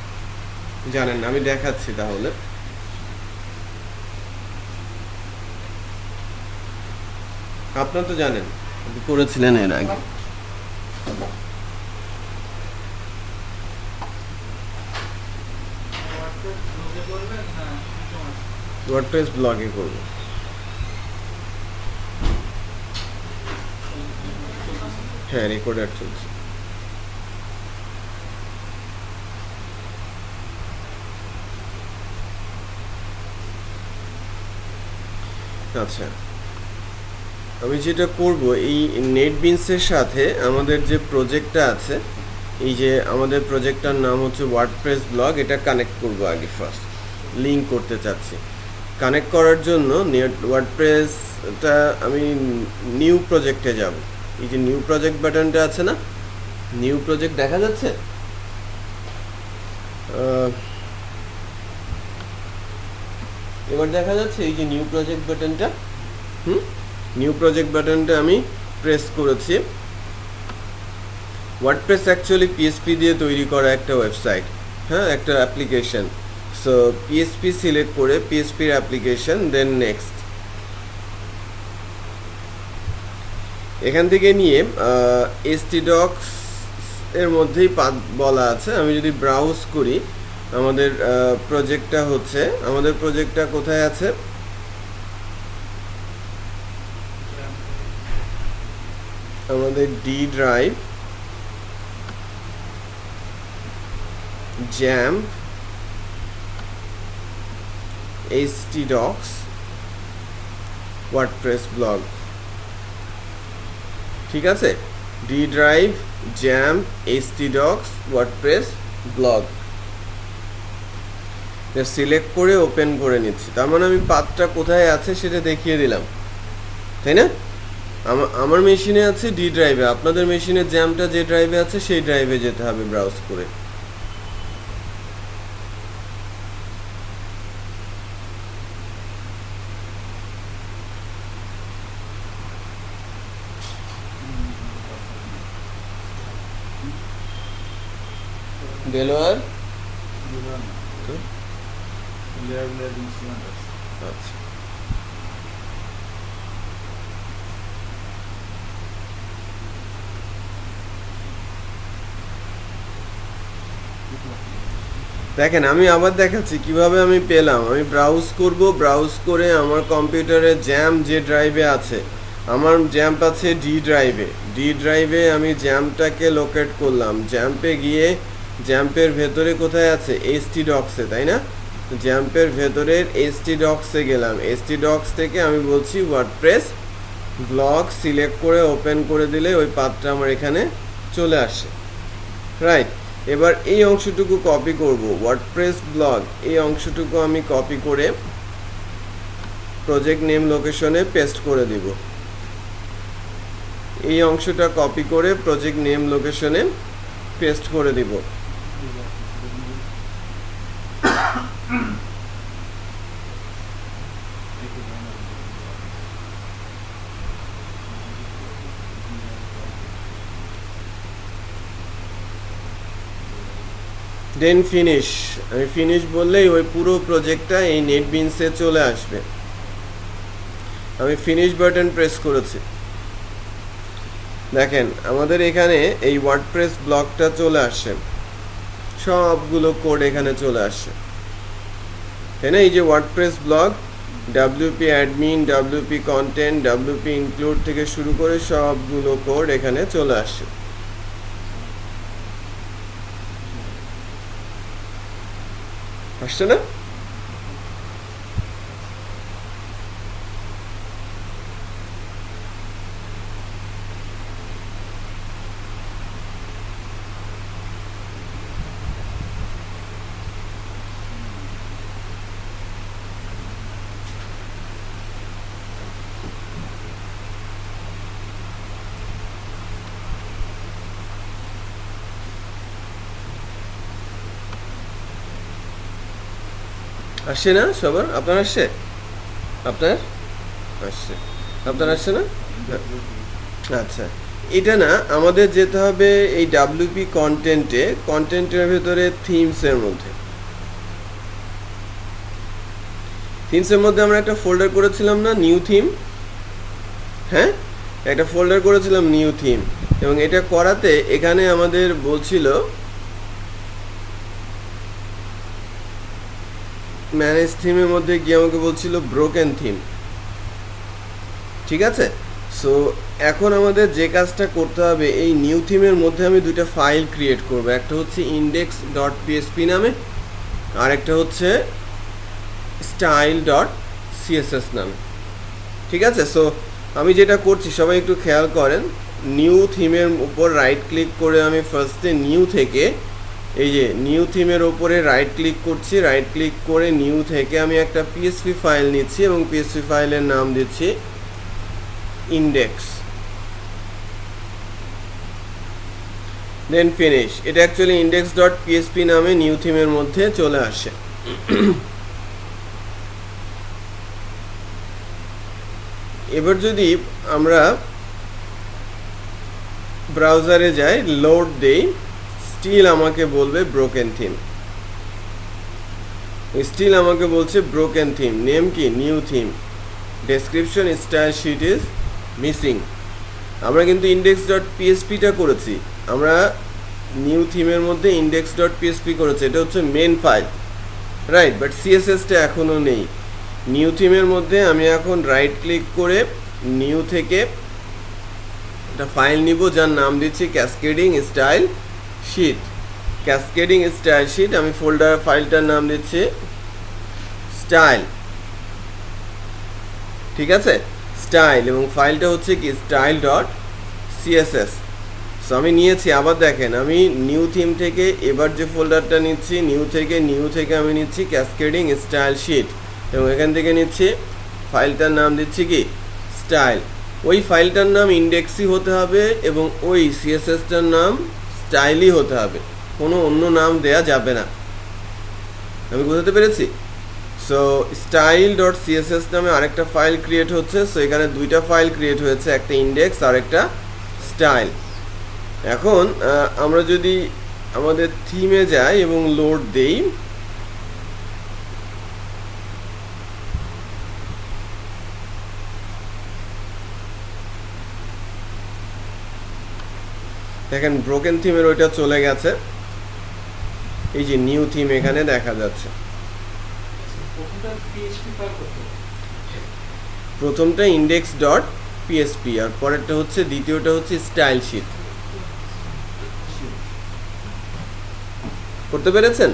জানেন না, আমি দেখাচ্ছি তাহলে। আপনার তো জানেন, আপনি করেছিলেন এর আগে। ওয়ার্ডপ্রেস ব্লগে করব। হ্যাঁ, রেকর্ডার চলছে। আচ্ছা, আমি যেটা করব এই নেটবিনসের সাথে আমাদের যে প্রজেক্টটা আছে, এই যে আমাদের প্রজেক্টটার নাম হচ্ছে ওয়ার্ডপ্রেস ব্লগ, এটা কানেক্ট করব আগে। ফার্স্ট লিঙ্ক করতে চাচ্ছি। কানেক্ট করার জন্য ওয়ার্ডপ্রেসটা আমি নিউ প্রজেক্টে যাব। এই যে নিউ প্রজেক্ট বাটনটা আছে না, নিউ প্রজেক্ট দেখা যাচ্ছে? এবার দেখা যাচ্ছে এই যে নিউ প্রজেক্ট বাটনটা। নিউ প্রজেক্ট বাটনটা আমি প্রেস করেছি। ওয়ার্ডপ্রেস অ্যাকচুয়ালি পিএসপি দিয়ে তৈরি করা একটা ওয়েবসাইট, হ্যাঁ, একটা অ্যাপ্লিকেশন। সো পিএসপি সিলেক্ট করে পিএসপির অ্যাপ্লিকেশন, দেন নেক্সট। এখান থেকে নিয়ে htdocs এর মধ্যেই বলা আছে। আমি যদি ব্রাউজ করি, আমাদের প্রজেক্টটা হচ্ছে, আমাদের প্রজেক্টটা কোথায় আছে? আমাদের D drive, XAMPP, htdocs, WordPress blog. ঠিক আছে, D drive, XAMPP, htdocs, WordPress blog select করে ওপেন করে নিচ্ছি। তার মানে আমি পাথটা কোথায় আছে সেটা দেখিয়ে দিলাম, তাই না? আমার মেশিনে আছে ডি ড্রাইভে, আপনাদের মেশিনের জ্যামটা যে ড্রাইভে আছে সেই ড্রাইভে যেতে হবে ব্রাউজ করে। দেলোয়ার, আচ্ছা, দেখেন আমি আবার দেখাচ্ছি কিভাবে আমি পেলাম। আমি ব্রাউজ করব, ব্রাউজ করে আমার কম্পিউটারে জ্যাম যে ড্রাইভে আছে, আমার জ্যাম্প আছে ডি ড্রাইভে। ডি ড্রাইভে আমি জ্যাম্পটাকে লোকেট করলাম। জ্যাম্পে গিয়ে জ্যাম্পের ভেতরে কোথায় আছে? htdocs-এ, তাই না? জ্যাম্পের ভেতরের htdocs-এ গেলাম। htdocs থেকে আমি বলছি ওয়ার্ডপ্রেস ব্লগ, সিলেক্ট করে ওপেন করে দিলে ওই পাথটা আমার এখানে চলে আসে, রাইট? এবার এই অংশটুকু কপি করব, ওয়ার্ডপ্রেস ব্লগ, এই অংশটুকু আমি কপি করে প্রজেক্ট নেম লোকেশনে পেস্ট করে দিব। এই অংশটা কপি করে প্রজেক্ট নেম লোকেশনে পেস্ট করে দিব। দেন ফিনিশ। আমি ফিনিশ বললেই ওই পুরো প্রজেক্টটা এই নেটবিনসে চলে আসবে। আমি ফিনিশ বাটন প্রেস করেছি, দেখেন আমাদের এখানে এই ওয়ার্ডপ্রেস ব্লগটা চলে আসছে, সবগুলো কোড এখানে চলে আসছে, তাই না? এই যে WordPress blog, WP admin, WP content, WP include থেকে শুরু করে সবগুলো কোড এখানে চলে আসছে। আসছে না? আসছে না সবার? আপনার আসছে? আপনার আসছে? আপনার আসছে না? আচ্ছা, এটা না, আমাদের যেতে হবে এই WP কন্টেন্টে, কন্টেন্টের ভেতরে থিমসের মধ্যে। থিমসের মধ্যে আমরা একটা ফোল্ডার করেছিলাম না, নিউ থিম? হ্যাঁ, একটা ফোল্ডার করেছিলাম নিউ থিম, এবং এটা করাতে এখানে আমাদের বলছিল ম্যানেজ থিমের মধ্যে গিয়ে আমাকে বলছিল ব্রোকেন থিম। ঠিক আছে, সো এখন আমাদের যে কাজটা করতে হবে, এই নিউ থিমের মধ্যে আমি দুইটা ফাইল ক্রিয়েট করব। একটা হচ্ছে index.php নামে, আর একটা হচ্ছে style.css নামে। ঠিক আছে। সো আমি যেটা করছি সবাই একটু খেয়াল করেন, নিউ থিমের উপর রাইট ক্লিক করে আমি ফার্স্টে নিউ থেকে এই যে নিউ থিমের ওপরে রাইট ক্লিক করছি, রাইট ক্লিক করে নিউ থেকে আমি একটা পিএসপি ফাইল নিচ্ছি এবং পিএসপি ফাইলের নাম দিচ্ছি ইন্ডেক্স, দেন ফিনিশ। এটা অ্যাকচুয়ালি ইন্ডেক্স ডট পিএসপি নামে নিউ থিমের মধ্যে চলে আসে। এবার যদি আমরা ব্রাউজারে যাই, লোড দেই, স্টিল আমাকে বলবে ব্রোকেন থিম, স্টিল আমাকে বলছে ব্রোকেন থিম, নেম কি new theme, description style sheet is missing. আমরা কিন্তু ইন্ডেক্স ডট পিএসপিটা করেছি, আমরা নিউ থিমের মধ্যে ইন্ডেক্স ডট পিএসপি করেছি, এটা হচ্ছে মেন ফাইল, রাইট, বাট সিএসএসটা এখনও নেই। নিউ থিমের মধ্যে আমি এখন রাইট ক্লিক করে নিউ থেকে একটা ফাইল নিব যার নাম দিচ্ছি cascading style sheet, cascading style sheet. আমি ফোল্ডার ফাইলটার নাম দিচ্ছি স্টাইল, ঠিক আছে, স্টাইল, এবং ফাইলটা হচ্ছে কি স্টাইল ডট সিএসএস। সো আমি নিয়েছি, আবার দেখেন আমি নিউ থিম থেকে এবার যে ফোল্ডারটা নিচ্ছি নিউ থেকে আমি নিচ্ছি ক্যাসকেডিং স্টাইল শিট, এবং এখান থেকে নিচ্ছি ফাইলটার নাম দিচ্ছি কি স্টাইল। ওই ফাইলটার নাম ইন্ডেক্সই হতে হবে এবং ওই সিএসএসটার নাম স্টাইলই হতে হবে, কোনো অন্য নাম দেয়া যাবে না। আমি বুঝতে পেরেছি? সো স্টাইল ডট সিএসএস নামে আরেকটা ফাইল ক্রিয়েট হচ্ছে। সো এখানে দুইটা ফাইল ক্রিয়েট হয়েছে, একটা ইন্ডেক্স আর একটা স্টাইল। এখন আমরা যদি আমাদের থিমে যাই এবং লোড দেই, দেখেন ব্রোকেন থিমের ওইটা চলে গেছে, এই যে নিউ থিম এখানে দেখা যাচ্ছে। প্রথমটা ইন্ডেক্স ডট পিএসপি আর পরেরটা হচ্ছে, দ্বিতীয়টা হচ্ছে স্টাইল শিট। করতে পেরেছেন?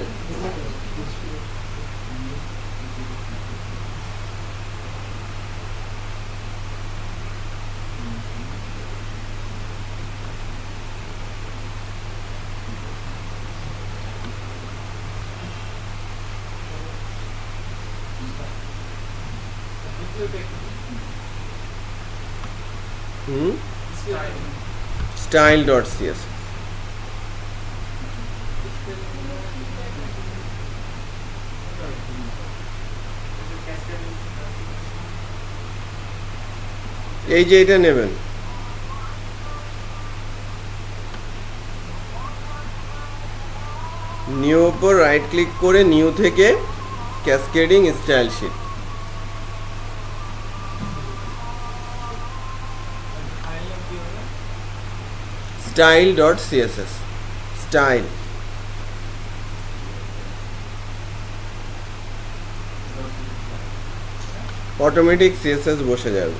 Style dot CS. এই যে এটা নেবেন, নিউ উপর রাইট ক্লিক করে নিউ থেকে cascading style sheet, style dot CSS, style. Automatic CSS বসে যাবে।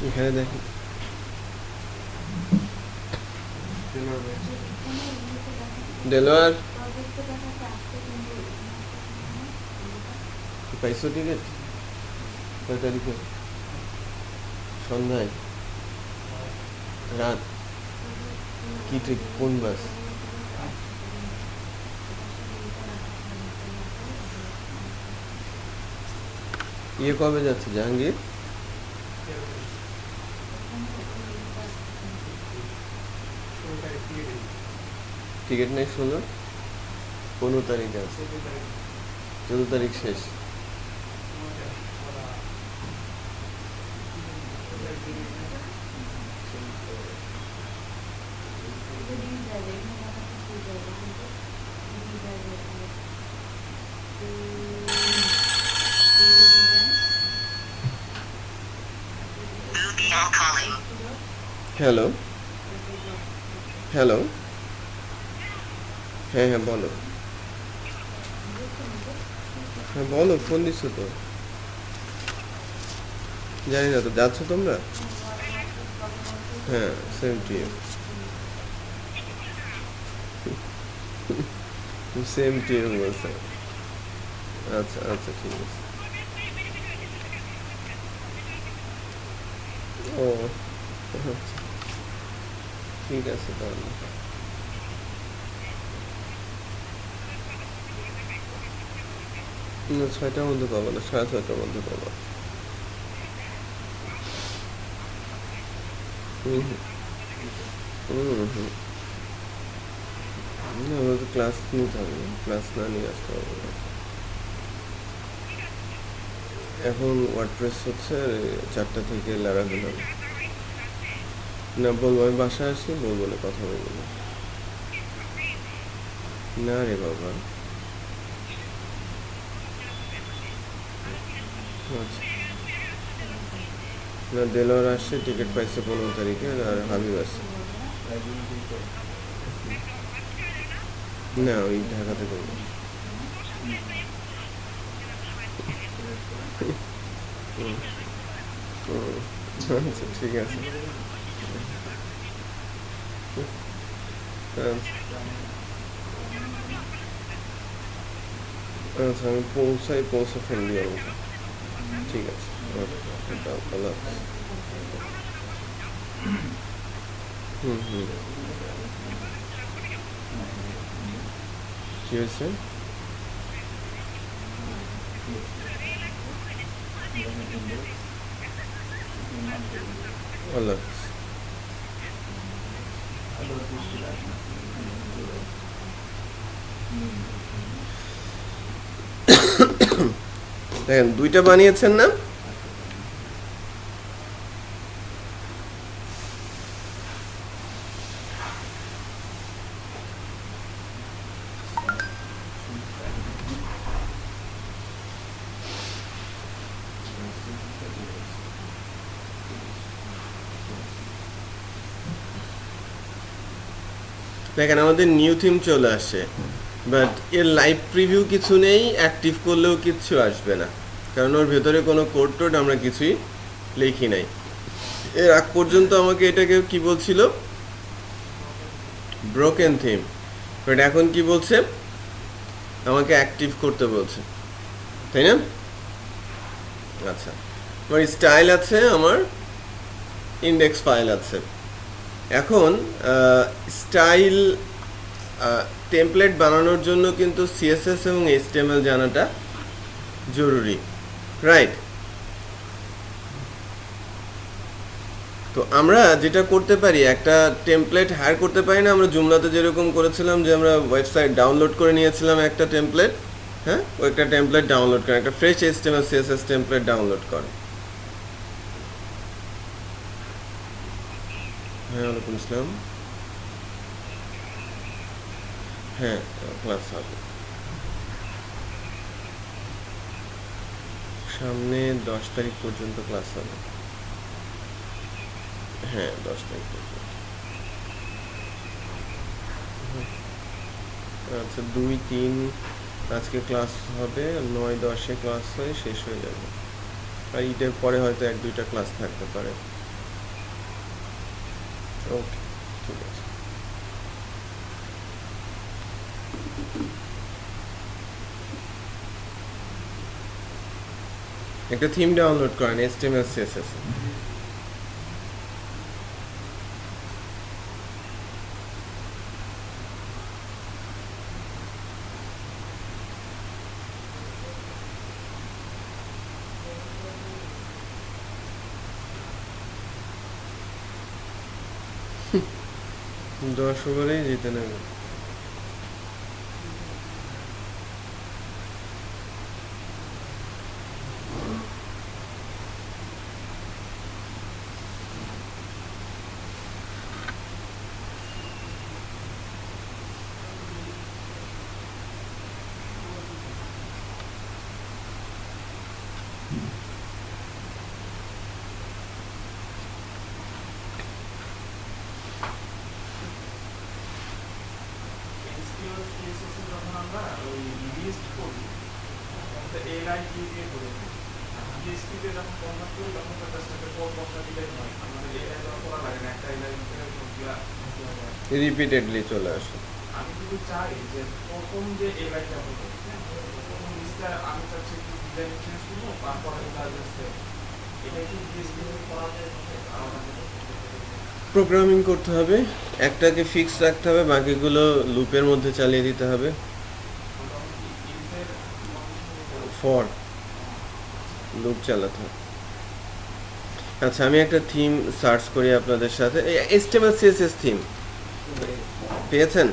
এখানে দেখেন ডেলোয়ার পাইছো টিকিট কয় তারিখে? সন্ধ্যায়, রাত, কি ঠিক কোন বাস? ইয়ে কবে যাচ্ছে জাহাঙ্গীর? টিকিট নেই 16, 15 তারিখে আছে, 14 তারিখ শেষ। হ্যালো হ্যালো, হ্যাঁ হ্যাঁ বলো, হ্যাঁ বলো, ফোন দিচ্ছ তো, জানি না তো, যাচ্ছ তোমরা? হ্যাঁ, same to you, same to you বলছে। আচ্ছা আচ্ছা, ঠিক আছে। ও আচ্ছা, ঠিক আছে তাহলে। না, 6টার মধ্যে পাবো না, 6:30টার মধ্যে পাবো। হুম হুম হুম। না, আমরা তো ক্লাস নিতে হবে, ক্লাস না নিয়ে আসতে হবে না। এখন ওয়ার্ডপ্রেস হচ্ছে 4টা থেকে লারাভেল হবে। না বলবো, আমি বাসায় আসি বলবো, না কথা বলবো না। না রে বাবা। আচ্ছা, না দেলোয়ার আসছে, টিকিট পাইছে 15 তারিখে, আর হাবিব আসছে। না, ওই ঢাকাতে করবো। হুম, হুম। আচ্ছা ঠিক আছে। আচ্ছা আচ্ছা, আমি পৌঁছে ফোন দিয়ে আমাকে। ঠিক আছে, ওকে, আল্লাহ হাফেজ। হুম হুম। কি হয়েছে? আল্লাহ হাফেজ। দেখেন, 2টা বানিয়েছেন না? দেখেন, আমাদের নিউ থিম চলে আসছে, বাট এর লাইভ প্রিভিউ কিছু নেই, অ্যাক্টিভ করলেও কিচ্ছু আসবে না, কারণ ওর ভেতরে কোনো কোড টোড আমরা কিছুই লিখি নাই। এর আগ পর্যন্ত আমাকে এটাকে কি বলছিল, ব্রোকেন থিম, বাট এখন কি বলছে, আমাকে অ্যাক্টিভ করতে বলছে, তাই না? আচ্ছা, আমার স্টাইল আছে, আমার ইন্ডেক্স ফাইল আছে। এখন স্টাইল টেমপ্লেট বানানোর জন্য কিন্তু সিএসএস এবং এইচটিএমএল জানাটা জরুরি, রাইট? তো আমরা যেটা করতে পারি, একটা টেমপ্লেট হায়ার করতে পারি না? আমরা জুমলাতে যেরকম করেছিলাম, যে আমরা ওয়েবসাইট ডাউনলোড করে নিয়েছিলাম একটা টেমপ্লেট, হ্যাঁ, ওই একটা টেমপ্লেট ডাউনলোড করেন, একটা fresh HTML CSS template download করেন। হ্যাঁ, ওয়ালাইকুম আসসালাম। হ্যাঁ, ক্লাস হবে সামনে, 10 তারিখ পর্যন্ত ক্লাস হবে। হ্যাঁ, 10 তারিখ পর্যন্ত। আচ্ছা, 2-3 আজকে ক্লাস হবে, 9-10-এ ক্লাস হয়ে শেষ হয়ে যাবে, আর ঈদের পরে হয়তো 1-2টা ক্লাস থাকতে পারে। ওকে, ঠিক আছে। একটা থিম ডাউনলোড করেন HTML CSS। দশ ওভারেই জিতে নেবে। আমরা ওই লিস্ট করি এলআই দিয়ে করি ডিএসপিতে যখন কনভার্ট করি তখন তো জাস্ট একটা কোড বক্সটা দিলেই হয় আমাদের এলআই দেওয়া করা লাগে না একটা এলআই ভিতরে সবগুলা রিপিটেডলি চলে আসে। আমি কিন্তু চাই যে প্রথম যে এলআইটা হলো প্রথম লিস্টটা আমি চাচ্ছি একটু ডিজাইন চেঞ্জ করবো তারপরে এটা কি ডিএসপি করা যায় আলাদা প্রোগ্রামিং করতে হবে, একটাকে ফিক্স রাখতে হবে, বাকিগুলো লুপের মধ্যে চালিয়ে দিতে হবে। ফর লুপ চালাতে হবে। আচ্ছা, আমি একটা থিম সার্চ করি আপনাদের সাথে। HTML CSS থিম পেয়েছেন?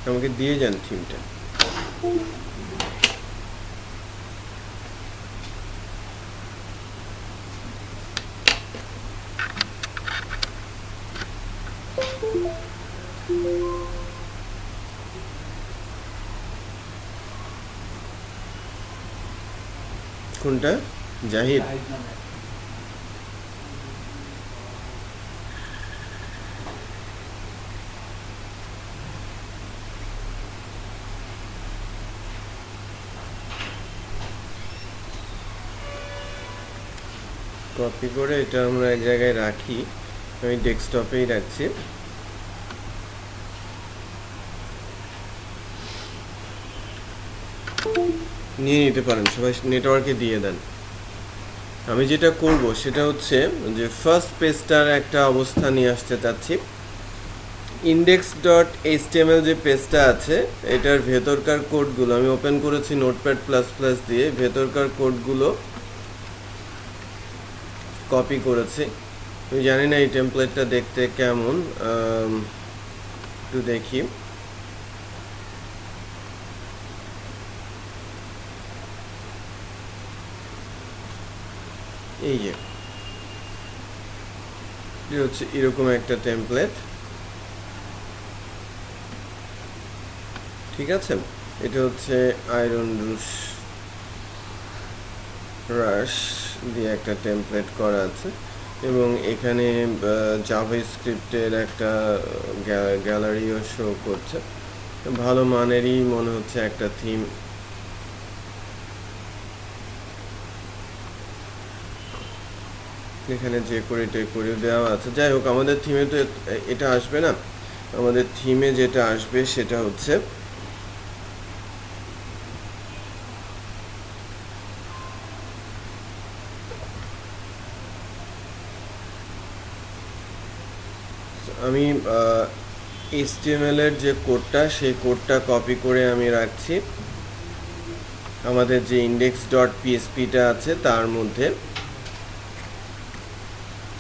আমাকে দিয়ে যান থিমটা। কোনটা? জাহিদ? কপি করে এটা আমরা এক জায়গায় রাখি, আমি ডেস্কটপেই রাখছি। নিয়ে নিতে পারেন, সবাই নেটওয়ার্কে দিয়ে দেন। আমি যেটা করব সেটা হচ্ছে যে ফার্স্ট পেজটার একটা অবস্থা নিয়ে আসতে চাচ্ছি। index.html যে পেজটা আছে এটার ভেতরকার কোডগুলো আমি ওপেন করেছি নোটপ্যাড প্লাস প্লাস দিয়ে, ভেতরকার কোডগুলো কপি করেছি। আমি জানি না এই টেমপ্লেটটা দেখতে কেমন, একটু দেখি। এই যে হচ্ছে এরকম একটা টেমপ্লেট, ঠিক আছে? এটা হচ্ছে আয়রন রাশ দিয়ে একটা টেমপ্লেট করা আছে এবং এখানে জাভাস্ক্রিপ্টের একটা গ্যালারিও শো করছে। ভালো মানেরই মনে হচ্ছে একটা থিম। এখানে যে করে দেওয়া আছে। যাই হোক, আমাদের থিমে তো এটা আসবে না। আমাদের থিমে যেটা আসবে সেটা হচ্ছে আমি HTML এর যে কোডটা সেই কোডটা কপি করে আমি রাখছি আমাদের যে index.phpটা আছে তার মধ্যে,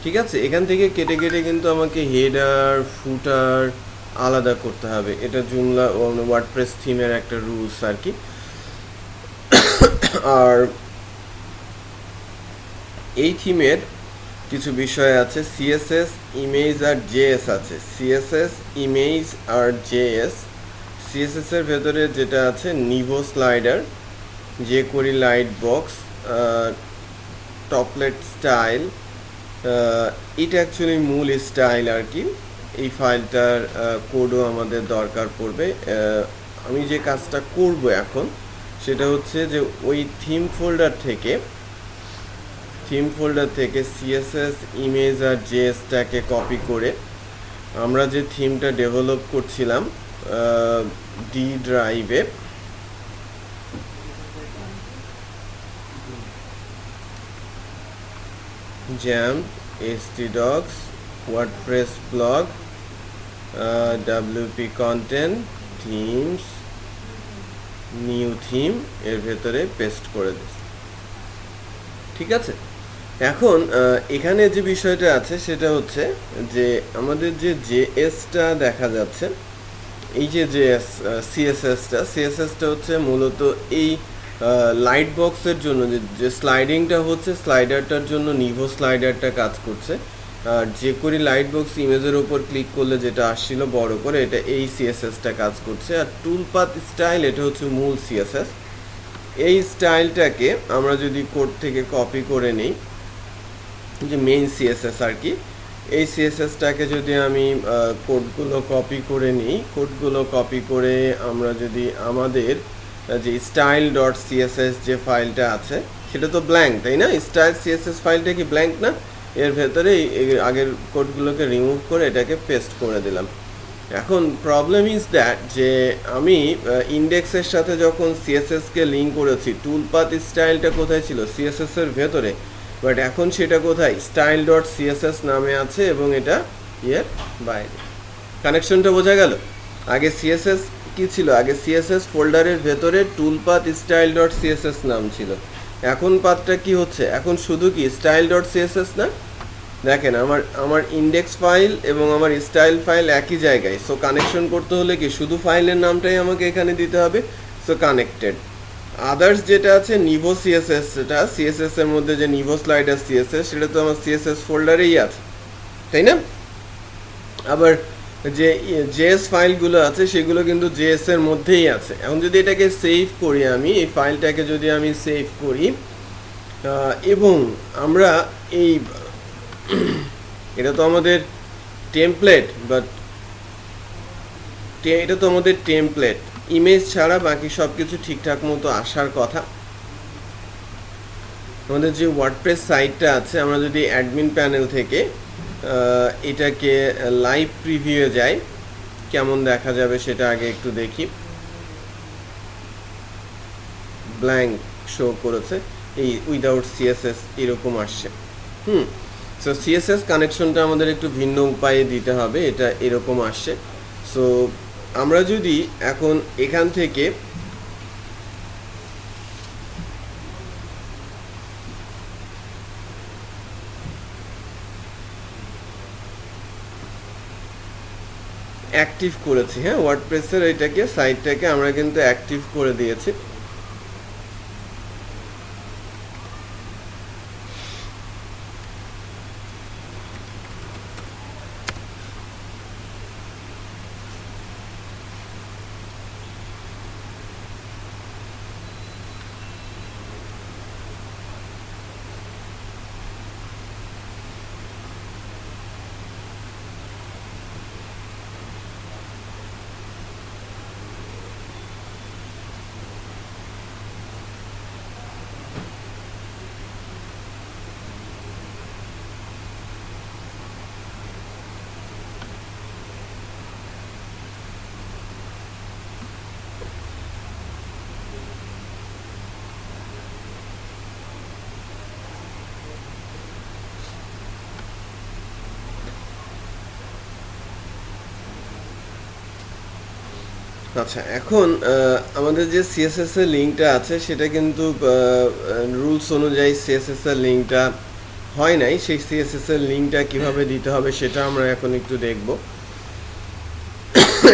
ঠিক আছে? এখান থেকে কেটে কেটে কিন্তু আমাকে হেডার ফুটার আলাদা করতে হবে। এটা জুমলা ওয়ার্ডপ্রেস থিমের একটা রুলস আর কি। আর এই থিমের কিছু বিষয় আছে, সিএসএস, ইমেজ আর জেএস আছে। সিএসএস, ইমেজ আর জেএস। সিএসএস এর ভেতরে যেটা আছে Nivo slider, jQuery light box, টপলেট স্টাইল, এটা অ্যাকচুয়ালি মূল স্টাইল আর কি। এই ফাইলটার কোডও আমাদের দরকার পড়বে। আমি যে কাজটা করব এখন সেটা হচ্ছে যে ওই থিম ফোল্ডার থেকে থিম ফোল্ডার থেকে সিএসএস ইমেজ আর জেএসটাকে কপি করে আমরা যে থিমটা ডেভেলপ করছিলাম ডি ড্রাইভে, jam, htdocs, WordPress blog, wp content, themes, new theme এর ভেতরে পেস্ট করে দিচ্ছি। ঠিক আছে, এখন এখানে যে বিষয়টা আছে সেটা হচ্ছে যে আমাদের যে জেএসটা দেখা যাচ্ছে, এই যে জেএস সিএসএসটা হচ্ছে মূলত এই লাইট বক্সের জন্য যে স্লাইডিংটা হচ্ছে, স্লাইডারটার জন্য নিভো স্লাইডারটা কাজ করছে। আর যে করি লাইট বক্স ইমেজের উপর ক্লিক করলে যেটা আসছিল বড় করে, এটা এই সিএসএসটা কাজ করছে। আর টুলপাথ স্টাইল, এটা হচ্ছে মূল সিএসএস। এই স্টাইলটাকে আমরা যদি কোড থেকে কপি করে নিই, যে মেইন সিএসএস আর কি, এই সিএসএসটাকে যদি আমি কোডগুলো কপি করে নিই, কোডগুলো কপি করে আমরা যদি আমাদের যে স্টাইল ডট সিএসএস যে ফাইলটা আছে সেটা তো ব্ল্যাঙ্ক, তাই না? স্টাইল সিএসএস ফাইলটা কি ব্ল্যাঙ্ক না? এর ভেতরে আগের কোডগুলোকে রিমুভ করে এটাকে পেস্ট করে দিলাম। এখন প্রবলেম ইজ দ্যাট যে আমি ইন্ডেক্সের সাথে যখন সিএসএসকে লিঙ্ক করেছি, টুলপাথ স্টাইলটা কোথায় ছিল? সিএসএস এর ভেতরে, বাট এখন সেটা কোথায়? স্টাইল ডট সিএসএস নামে আছে এবং এটা এর বাইরে। কানেকশনটা বোঝা গেল? আগে সিএসএস কি ছিল? আগে সিএসএস ফোল্ডারের ভেতরে টুলপাথ স্টাইল ডট সিএসএস নাম ছিল। এখন পাথটা কি হচ্ছে? এখন শুধু কি স্টাইল ডট সিএসএস না? দেখেন আমার ইন্ডেক্স ফাইল এবং আমার স্টাইল ফাইল একই জায়গায়। সো কানেকশন করতে হলে কি শুধু ফাইলের নামটাই আমাকে এখানে দিতে হবে। So connected. আদার্স যেটা আছে নিভো সিএসএস, সেটা সিএসএস এর মধ্যে যে নিভো স্লাইডার সিএসএস, সেটা তো আমার সিএসএস ফোল্ডারেই আছে, তাই না? আবার যে জেএস ফাইলগুলো আছে সেগুলো কিন্তু জেএস এর মধ্যেই আছে। এখন যদি এটাকে সেভ করি, আমি এই ফাইলটাকে যদি আমি সেভ করি এবং আমরা এই এটা তো আমাদের টেমপ্লেট, বাট এটা তো আমাদের টেমপ্লেট, ইমেজ ছাড়া বাকি সব কিছু ঠিকঠাক মতো আসার কথা। আমাদের যে ওয়ার্ডপ্রেস সাইটটা আছে, আমরা যদি অ্যাডমিন প্যানেল থেকে এটাকে লাইভ প্রিভিউয়ে যাই, কেমন দেখা যাবে সেটা আগে একটু দেখি। ব্ল্যাঙ্ক শো করেছে, এই উইদাউট সিএসএস এরকম আসছে। সো সিএসএস কানেকশনটা আমাদের একটু ভিন্ন উপায়ে দিতে হবে, এটা এরকম আসছে। সো আমরা যদি এখন এখান থেকে অ্যাক্টিভ করেছি, হ্যাঁ, ওয়ার্ডপ্রেসের এটাকে সাইটটাকে আমরা কিন্তু অ্যাক্টিভ করে দিয়েছি। আচ্ছা, এখন আমাদের যে সিএসএস এর লিঙ্কটা আছে সেটা কিন্তু রুলস অনুযায়ী সিএসএস এর লিঙ্কটা হয় নাই। সেই সিএসএস এর লিঙ্কটা কিভাবে দিতে হবে সেটা আমরা এখন একটু দেখব।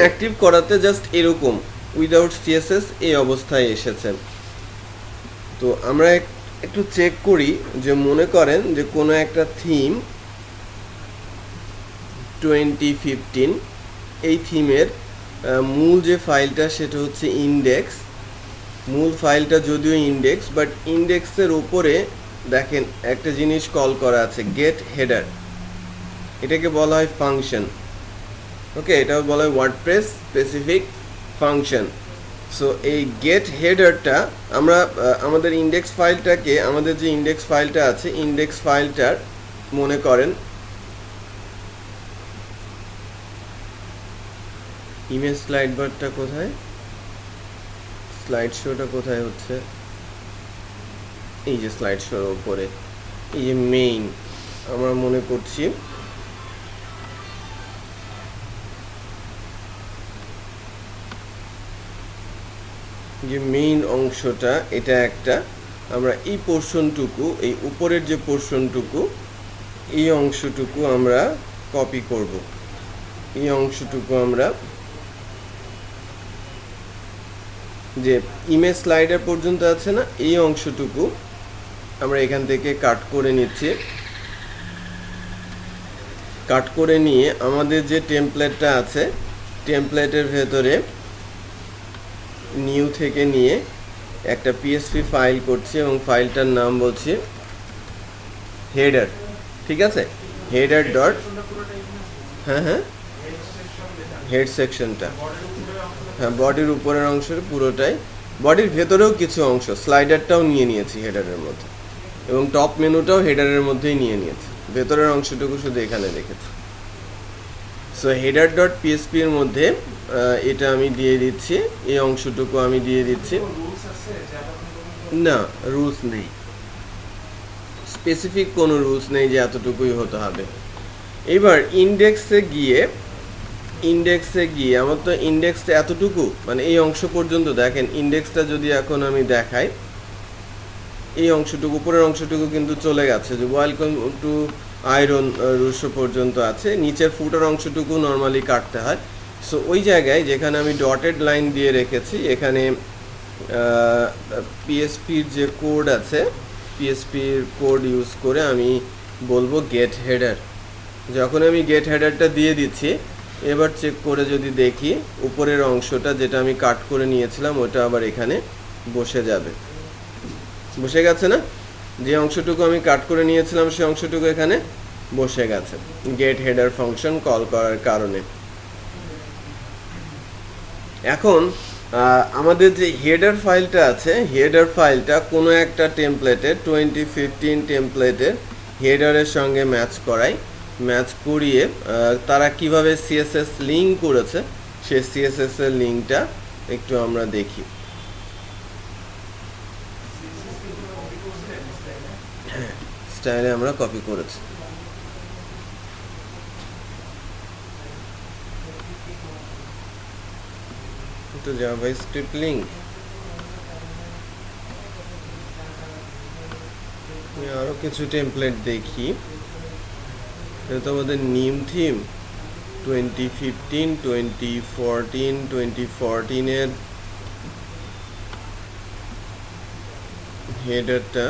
অ্যাক্টিভ করাতে জাস্ট এরকম উইদাউট সিএসএস এই অবস্থায় এসেছে। তো আমরা একটু চেক করি যে মনে করেন যে কোনো একটা থিম 2015, এই থিমের মূল যে ফাইলটা সেটা হচ্ছে ইন্ডেক্স। মূল ফাইলটা যদিও ইন্ডেক্স, বাট ইন্ডেক্সের উপরে দেখেন একটা জিনিস কল করা আছে, গেট হেডার। এটাকে বলা হয় ফাংশন। ওকে, এটাও বলা হয় ওয়ার্ডপ্রেস স্পেসিফিক ফাংশন। সো এই গেট হেডারটা আমরা আমাদের ইন্ডেক্স ফাইলটাকে, আমাদের যে ইন্ডেক্স ফাইলটা আছে, ইন্ডেক্স ফাইলটার মনে করেন ইমেজ স্লাইড বারটা কোথায়, স্লাইড শোটা কোথায় হচ্ছে, এই যে স্লাইড শোর উপরে, এই যে মেইন, আমরা মনে করছি যে মেইন অংশটা এটা একটা, আমরা এই পোর্শনটুকু, এই উপরের যে পোর্শনটুকু, এই অংশটুকু আমরা কপি করব, এই অংশটুকু আমরা যে ইমেজ স্লাইডার পর্যন্ত আছে না, এই অংশটুকু আমরা এখান থেকে কাট করে নিচ্ছি। কাট করে নিয়ে আমাদের যে টেমপ্লেটটা আছে, টেমপ্লেটের ভেতরে নিউ থেকে নিয়ে একটা পিএসপি ফাইল করছি এবং ফাইলটার নাম বলছি হেডার। ঠিক আছে, হেডার ডট, হ্যাঁ হ্যাঁ হেড সেকশনটা, হ্যাঁ বডির উপরের অংশের পুরোটাই, বডির ভেতরেও কিছু অংশ, স্লাইডারটাও নিয়ে নিয়েছি হেডারের মধ্যে, এবং টপ মেনুটাও হেডারের মধ্যেই নিয়ে নিয়েছি, ভেতরের অংশটুকু শুধু এখানে রেখেছি। সো হেডার ডট পিএসপি এর মধ্যে এটা আমি দিয়ে দিচ্ছি, এই অংশটুকু আমি দিয়ে দিচ্ছি। না, রুলস নেই, স্পেসিফিক কোনো রুলস নেই যে এতটুকুই হতে হবে। এবার ইন্ডেক্সে গিয়ে আমার তো ইন্ডেক্সটা এতটুকু, মানে এই অংশ পর্যন্ত দেখেন, ইন্ডেক্সটা যদি এখন আমি দেখাই, এই অংশটুকু, উপরের অংশটুকু কিন্তু চলে গেছে, যে ওয়েলকাম টু আয়রন রুশো পর্যন্ত আছে, নিচের ফুটার অংশটুকু নর্মালি কাটতে হয়। সো ওই জায়গায় যেখানে আমি ডটেড লাইন দিয়ে রেখেছি, এখানে পিএসপির যে কোড আছে, পিএসপির কোড ইউজ করে আমি বলবো গেট হেডার। যখন আমি গেট হেডারটা দিয়ে দিচ্ছি, এবার চেক করে যদি দেখি উপরের অংশটা যেটা আমি কাট করে নিয়েছিলাম ওটা আবার এখানে বসে যাবে, বসে গেছে না, যে অংশটুকু আমি কাট করে নিয়েছিলাম সেই অংশটুকু এখানে বসে গেছে গেট হেডার ফাংশন কল করার কারণে। এখন আমাদের যে হেডার ফাইলটা আছে, হেডার ফাইলটা কোনো একটা টেমপ্লেটের 2015 টেমপ্লেটের হেডারের সঙ্গে ম্যাচ করাই, ম্যাচ করিয়ে তারা কিভাবে সিএসএস লিঙ্ক করেছে সেই সিএসএস এর লিঙ্কটা একটু আমরা দেখি। হ্যাঁ, স্টাইলে আমরা কপি করেছি। তো জাভাস্ক্রিপ্ট লিঙ্ক, আরো কিছু টেমপ্লেট দেখি। এটা তো আমাদের নিম থিম 2015, 2014, 2014 এর হেডারটা,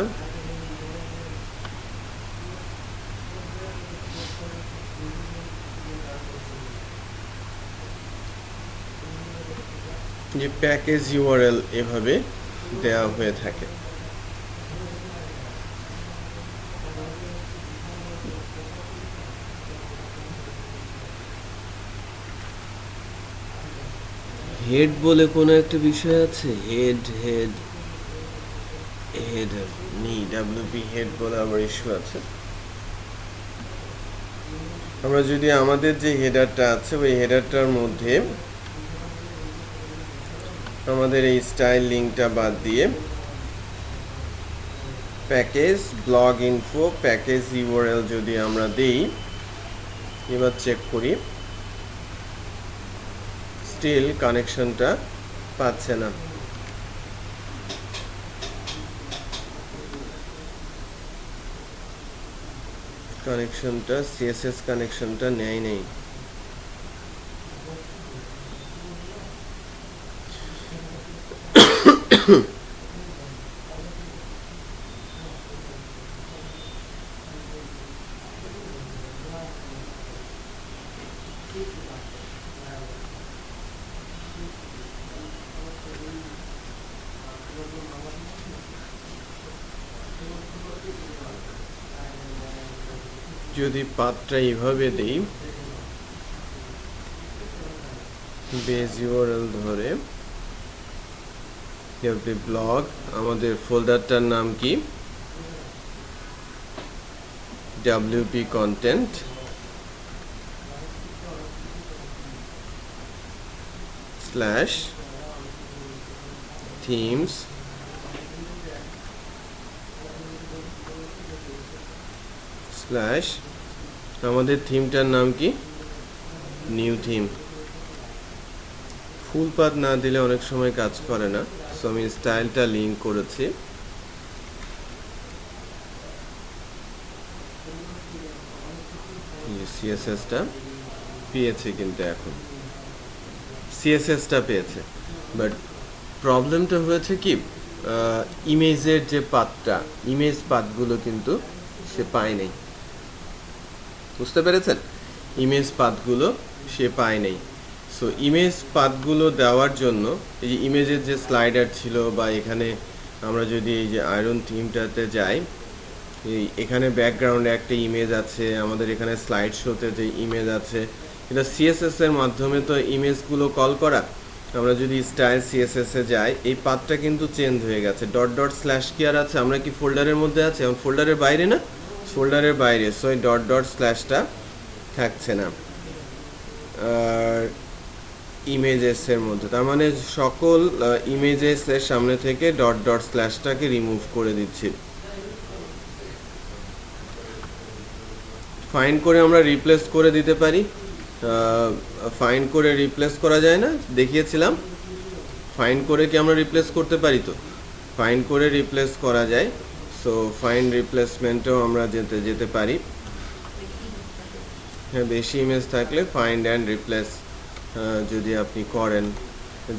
যে প্যাকেজ ইউআরএল এভাবে দেওয়া হয়ে থাকে। হেড বলে কোনো একটা বিষয় আছে, হেডার নেই, ডাব্লিউপি হেড বলে আবার ইস্যু আছে। আমরা যদি আমাদের যে হেডারটা আছে ওই হেডারটার মধ্যে আমাদের এই স্টাইল লিঙ্কটা বাদ দিয়ে package blog info package URL যদি আমরা দেই, এবার চেক করি, স্টিল কানেকশনটা পাচ্ছে না। কানেকশনটা সিএসএস কানেকশনটা নেয় নেই। যদি পাথটা এইভাবে দেই, বেজ ইউআরএল ধরে PHP ব্লগ, আমাদের ফোল্ডারটার নাম কি WP content slash themes slash আমাদের থিমটার নাম কি নিউ থিম। ফুল পাথ না দিলে অনেক সময় কাজ করে না, সো আমি স্টাইলটা লিঙ্ক করেছি। সিএসএসটা পেয়েছে, কিন্তু এখন সিএসএসটা পেয়েছে, বাট প্রবলেমটা হয়েছে কি ইমেজের যে পাথটা, ইমেজ পাথগুলো কিন্তু সে পায় নাই। বুঝতে পেরেছেন? ইমেজ পাথগুলো সে পায় নাই। সো ইমেজ পাথগুলো দেওয়ার জন্য এই যে ইমেজের যে স্লাইডার ছিল, বা এখানে আমরা যদি এই যে আয়রন থিমটাতে যাই, এখানে ব্যাকগ্রাউন্ডে একটা ইমেজ আছে, আমাদের এখানে স্লাইড শোতে যে ইমেজ আছে, এটা সিএসএস এর মাধ্যমে তো ইমেজগুলো কল করা। আমরা যদি স্টাইল সিএসএস এ যাই, এই পাথটা কিন্তু চেঞ্জ হয়ে গেছে। ডট ডট স্ল্যাশ কি আর আছে? আমরা কি ফোল্ডারের মধ্যে আছে? এখন ফোল্ডারের বাইরে না, ফোল্ডারের বাইরে। সো এই ডট ডট স্ল্যাশটা থাকছে না আর ইমেজেসের মধ্যে, তার মানে সকল ইমেজেসের সামনে থেকে ডট ডট স্ল্যাশটাকে রিমুভ করে দিচ্ছি। ফাইন্ড করে আমরা রিপ্লেস করে দিতে পারি। ফাইন্ড করে রিপ্লেস করা যায় না, দেখিয়েছিলাম। ফাইন্ড করে কি আমরা রিপ্লেস করতে পারি? তো ফাইন্ড করে রিপ্লেস করা যায়। সো ফাইন্ড রিপ্লেসমেন্টেও আমরা যেতে পারি। হ্যাঁ, বেশি ইমেজ থাকলে ফাইন্ড অ্যান্ড রিপ্লেস যদি আপনি করেন,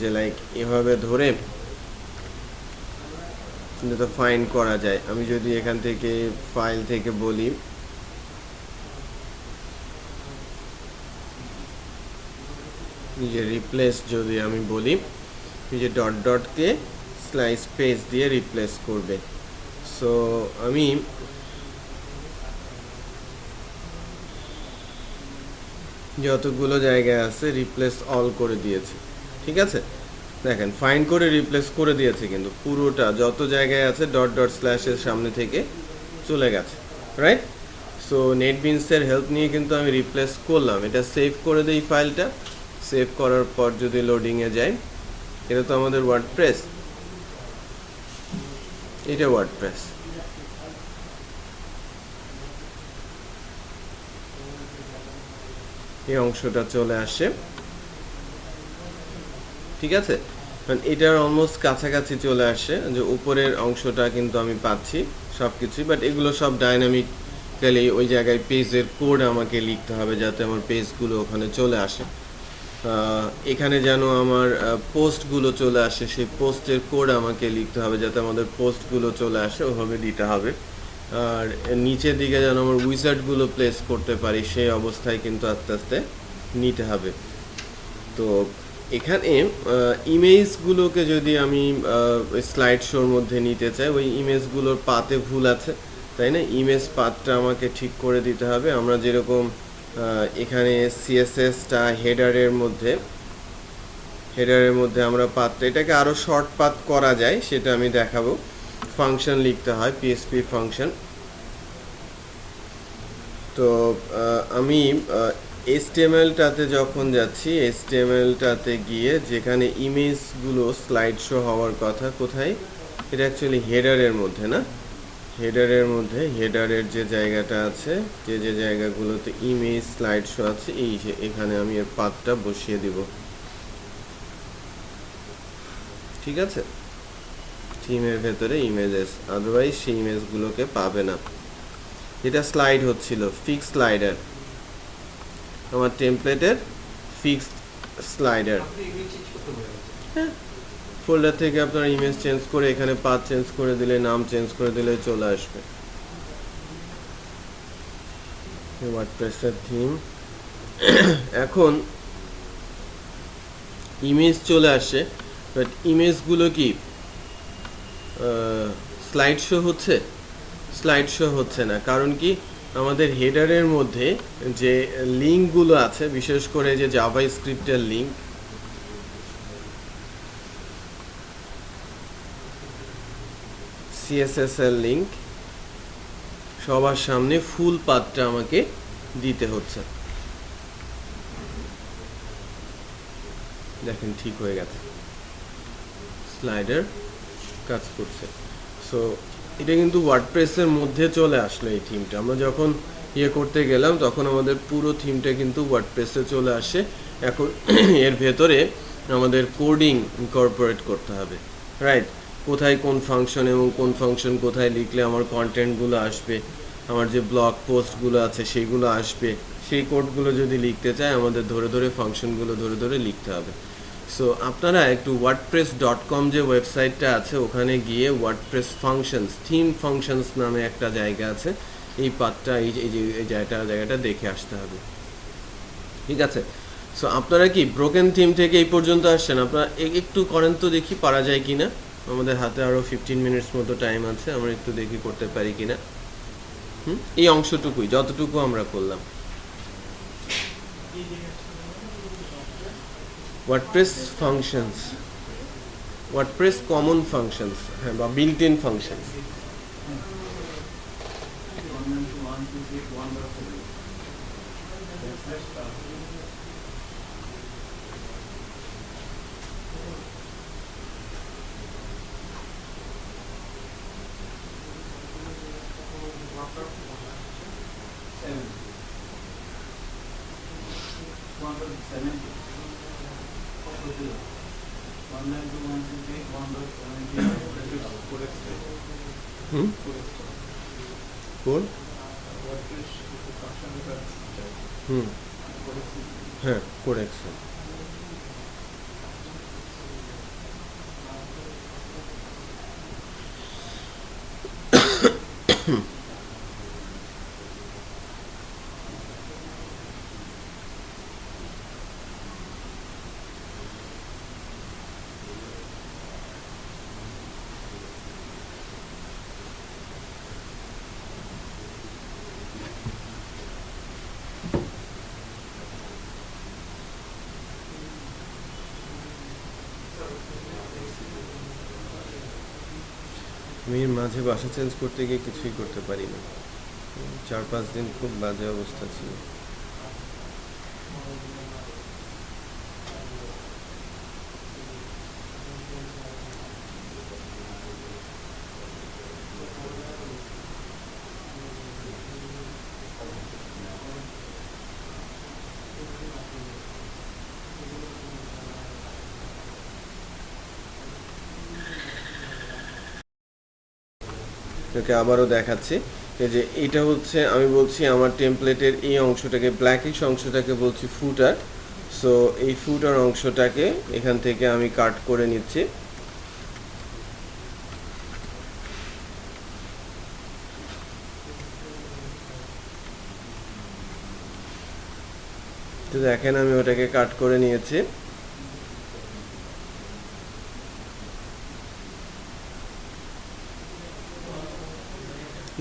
যে লাইক এভাবে ধরে তো ফাইন্ড করা যায়। আমি যদি এখান থেকে ফাইল থেকে বলি যে রিপ্লেস, যদি আমি বলি যে ডট ডটকে স্পেস দিয়ে রিপ্লেস করবে। সো আমি যতগুলো জায়গায় আছে রিপ্লেস অল করে দিয়েছি, ঠিক আছে? দেখেন ফাইন্ড করে রিপ্লেস করে দিয়েছে, কিন্তু পুরোটা যত জায়গায় আছে ডট ডট স্ল্যাশের সামনে থেকে চলে গেছে, রাইট? সো নেটবিনসের হেল্প নিয়ে কিন্তু আমি রিপ্লেস করলাম। এটা সেভ করে দিই ফাইলটা। সেভ করার পর যদি লোডিংয়ে যাই, এটা তো আমাদের ওয়ার্ডপ্রেস, এটা ওয়ার্ডপ্রেস। এই অংশটা চলে আসে, ঠিক আছে? এটার অলমোস্ট কাছাকাছি চলে আসে, যে উপরের অংশটা কিন্তু আমি পাচ্ছি সব কিছুই, বাট এগুলো সব ডাইনামিক্যালি ওই জায়গায় পেজের কোড আমাকে লিখতে হবে, যাতে আমার পেজগুলো ওখানে চলে আসে। এখানে যেন আমার পোস্টগুলো চলে আসে, সেই পোস্টের কোড আমাকে লিখতে হবে, যাতে আমাদের পোস্টগুলো চলে আসে, ওভাবে দিতে হবে। আর নিচের দিকে যেন আমার উইজার্ডগুলো প্লেস করতে পারি, সেই অবস্থায় কিন্তু আস্তে আস্তে নিতে হবে। তো এখানে ইমেজগুলোকে যদি আমি স্লাইড শোর মধ্যে নিতে চাই, ওই ইমেজগুলোর পাতে ভুল আছে, তাই না? ইমেজ পাতটা আমাকে ঠিক করে দিতে হবে। আমরা যেরকম এখানে সিএসএসটা হেডারের মধ্যে আমরা পাতটা, এটাকে আরও শর্ট পাত করা যায়, সেটা আমি দেখাবো। ফাংশন লিখতে হয়, পিএসপি ফাংশন। তো আমি HTML-টাতে যখন যাচ্ছি, HTML-টাতে গিয়ে যেখানে ইমেজগুলো স্লাইড শো হওয়ার কথা, কোথায়? এটা অ্যাকচুয়ালি হেডারের মধ্যে না, হেডারের মধ্যে, হেডারের যে জায়গাটা আছে, যে জায়গাগুলোতে ইমেজ স্লাইড শো আছে, এখানে আমি এর পাথটা বসিয়ে দিব, ঠিক আছে? থিমের ভেতরে ইমেজেস, আদারওয়াইজ সেই ইমেজগুলোকে পাবে না। এটা স্লাইড হচ্ছিল, ফিক্স স্লাইডার, আমার টেমপ্লেটের ফিক্সড স্লাইডার। হ্যাঁ, ফোল্ডার থেকে আপনার ইমেজ চেঞ্জ করে এখানে পাথ চেঞ্জ করে দিলে, নাম চেঞ্জ করে দিলে চলে আসবে। ওয়ার্ডপ্রেসের থিম। এখন ইমেজ চলে আসে, বাট ইমেজগুলো কি স্লাইড শো হচ্ছে? স্লাইড শো হচ্ছে না। কারণ কি? আমাদের হেডারের মধ্যে যে লিঙ্কগুলো আছে, বিশেষ করে যে জাভা স্ক্রিপ্টের লিঙ্ক, সিএসএস এর লিংক সবার সামনে ফুল পাথটা আমাকে দিতে হচ্ছে। দেখেন ঠিক হয়ে গেছে, স্লাইডার কাজ করছে। সো এটা কিন্তু ওয়ার্ডপ্রেসের মধ্যে চলে আসলো এই থিমটা। আমরা যখন করতে গেলাম তখন আমাদের পুরো থিমটা কিন্তু ওয়ার্ডপ্রেসে চলে আসে। এখন এর ভেতরে আমাদের কোডিং ইনকর্পোরেট করতে হবে, রাইট? কোথায় কোন ফাংশন এবং কোন ফাংশন কোথায় লিখলে আমার কন্টেন্টগুলো আসবে, আমার যে ব্লগ পোস্টগুলো আছে সেইগুলো আসবে, সেই কোডগুলো যদি লিখতে চাই আমাদের ধরে ধরে ফাংশনগুলো ধরে ধরে লিখতে হবে। সো আপনারা একটু wordpress.com যে ওয়েবসাইটটা আছে ওখানে গিয়ে ওয়ার্ডপ্রেস ফাংশনস, থিম ফাংশনস নামে একটা জায়গা আছে, এই পার্টটা এই জায়গাটা দেখে আসতে হবে, ঠিক আছে? সো আপনারা কি ব্রোকেন থিম থেকে এই পর্যন্ত আসছেন? আপনারা একটু করেন তো দেখি পারা যায় কিনা। আমাদের হাতে আরও 15 মিনিটস মতো টাইম আছে, আমরা একটু দেখি করতে পারি কিনা। এই অংশটুকুই যতটুকু আমরা করলাম। WordPress functions, WordPress common functions, হ্যাঁ, বা বিল্ট ইন ফাংশনস। কোড, হ্যাঁ, কোড এক্সেল। আমি মাঝে বাসা চেঞ্জ করতে গিয়ে কিছুই করতে পারি না, 4-5 দিন খুব বাজে অবস্থা ছিল। ওকে আবারও দেখাচ্ছি, এই যে এটা হচ্ছে আমি বলছি আমার টেমপ্লেটের এই অংশটাকে, ব্ল্যাকিশ অংশটাকে বলছি ফুটার। সো এই ফুটার অংশটাকে এখান থেকে আমি কাট করে নিচ্ছি। তো দেখেন আমি ওটাকে কাট করে নিয়েছি।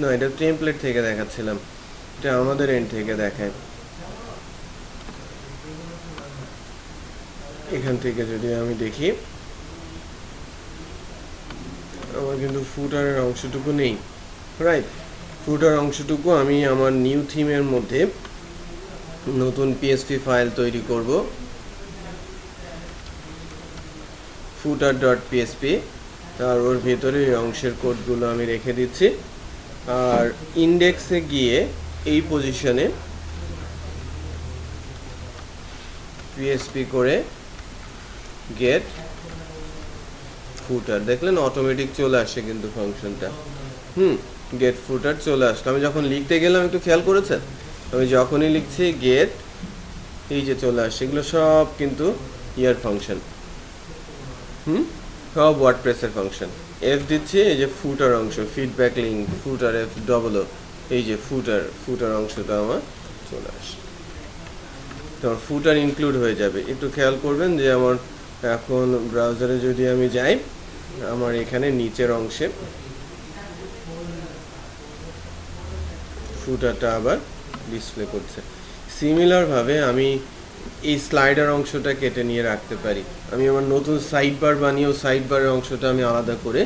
না, এটা টেমপ্লেট থেকে দেখাচ্ছিলাম, এটা আমাদের এন্ড থেকে দেখায়। এখান থেকে যদি আমি দেখি আমার কিন্তু ফুটারের অংশটুকু নেই, রাইট? ফুটার অংশটুকু আমি আমার নিউ থিমের মধ্যে নতুন পিএসপি ফাইল তৈরি করব, footer.php, আর ওর ভেতরে এই অংশের কোডগুলো আমি রেখে দিচ্ছি। আর ইন্ডেক্সে গিয়ে এই পজিশনে পিএসপি করে গেট ফুটার, দেখলেন অটোমেটিক চলে আসে কিন্তু ফাংশনটা। গেট ফুটার চলে আসলো। আমি যখন লিখতে গেলাম একটু খেয়াল করেছেন, আমি যখনই লিখছি গেট, এই যে চলে আসছে, এগুলো সব কিন্তু ইয়ার ফাংশন, সব ওয়ার্ডপ্রেসের ফাংশন। এফ দিচ্ছি, এই যে ফুটার অংশ, ফিডব্যাক লিঙ্ক, ফুটার এফ ডবল, এই যে ফুটার অংশটা আমার চলে আসে। তোমার ফুটার ইনক্লুড হয়ে যাবে। একটু খেয়াল করবেন যে আমার এখন ব্রাউজারে যদি আমি যাই, আমার এখানে নিচের অংশে ফুটারটা আবার ডিসপ্লে করছে। সিমিলারভাবে আমি এই স্লাইডার অংশটা কেটে নিয়ে রাখতে পারি। আমি আমার নতুন সাইড বার বানিয়েও সাইড বারের অংশটা আমি আলাদা করে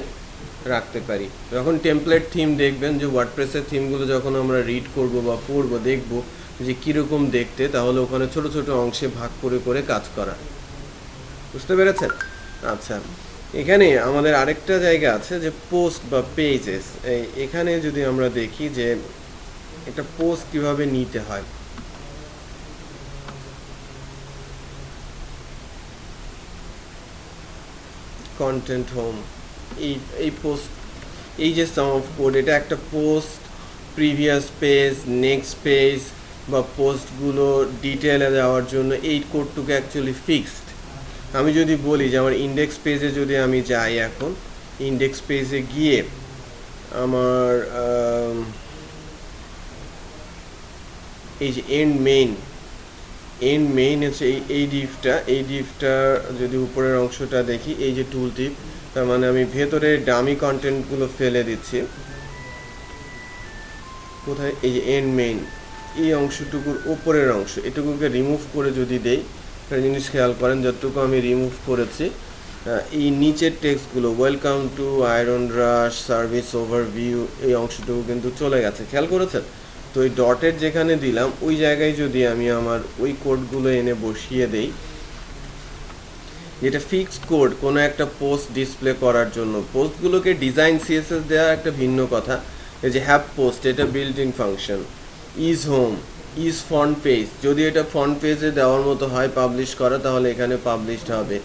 রাখতে পারি। যখন টেমপ্লেট থিম দেখবেন, যে ওয়ার্ডপ্রেসের থিমগুলো যখন আমরা রিড করব বা পড়ব, দেখব যে কীরকম দেখতে, তাহলে ওখানে ছোট ছোট অংশে ভাগ করে করে কাজ করা। বুঝতে পেরেছেন? আচ্ছা, এখানে আমাদের আরেকটা জায়গা আছে যে পোস্ট বা পেজেস। এখানে যদি আমরা দেখি যে একটা পোস্ট কিভাবে নিতে হয়। কন্টেন্ট হোম, এই পোস্ট, এই যে সাম অফ কোড, এটা একটা post, previous page, next page বা পোস্টগুলো ডিটেলে দেওয়ার জন্য এই কোডটুকু অ্যাকচুয়ালি ফিক্সড। আমি যদি বলি যে আমার ইন্ডেক্স পেজে যদি আমি যাই, এখন ইন্ডেক্স পেজে গিয়ে আমার এই যে এন্ড মেইন হচ্ছে এই ডিভটা যদি উপরের অংশটা দেখি, এই যে টুল টিপ, তার মানে আমি ভেতরে ডামি কন্টেন্টগুলো ফেলে দিচ্ছি। কোথায়? এই যে এন্ড মেইন, এই অংশটুকুর উপরের অংশ, এটুকুকে রিমুভ করে যদি দেই, একটা জিনিস খেয়াল করেন, যতটুকু আমি রিমুভ করেছি, এই নিচের টেক্সটগুলো, welcome to iron rush service overview, এই অংশটুকু কিন্তু চলে গেছে। খেয়াল করেছেন? তো এই ডটের যেখানে দিলাম ওই জায়গায় যদি আমি আমার ওই কোডগুলো এনে বসিয়ে দেই, যেটা ফিক্সড কোড কোনো একটা পোস্ট ডিসপ্লে করার জন্য। পোস্টগুলোকে ডিজাইন সিএসএস দেওয়া একটা ভিন্ন কথা। এই যে হ্যাভ পোস্ট, এটা built in function. Is home, is font page, যদি এটা ফন্ট পেজে দেওয়ার মতো হয় পাবলিশ করা, তাহলে এখানে পাবলিশড হবে।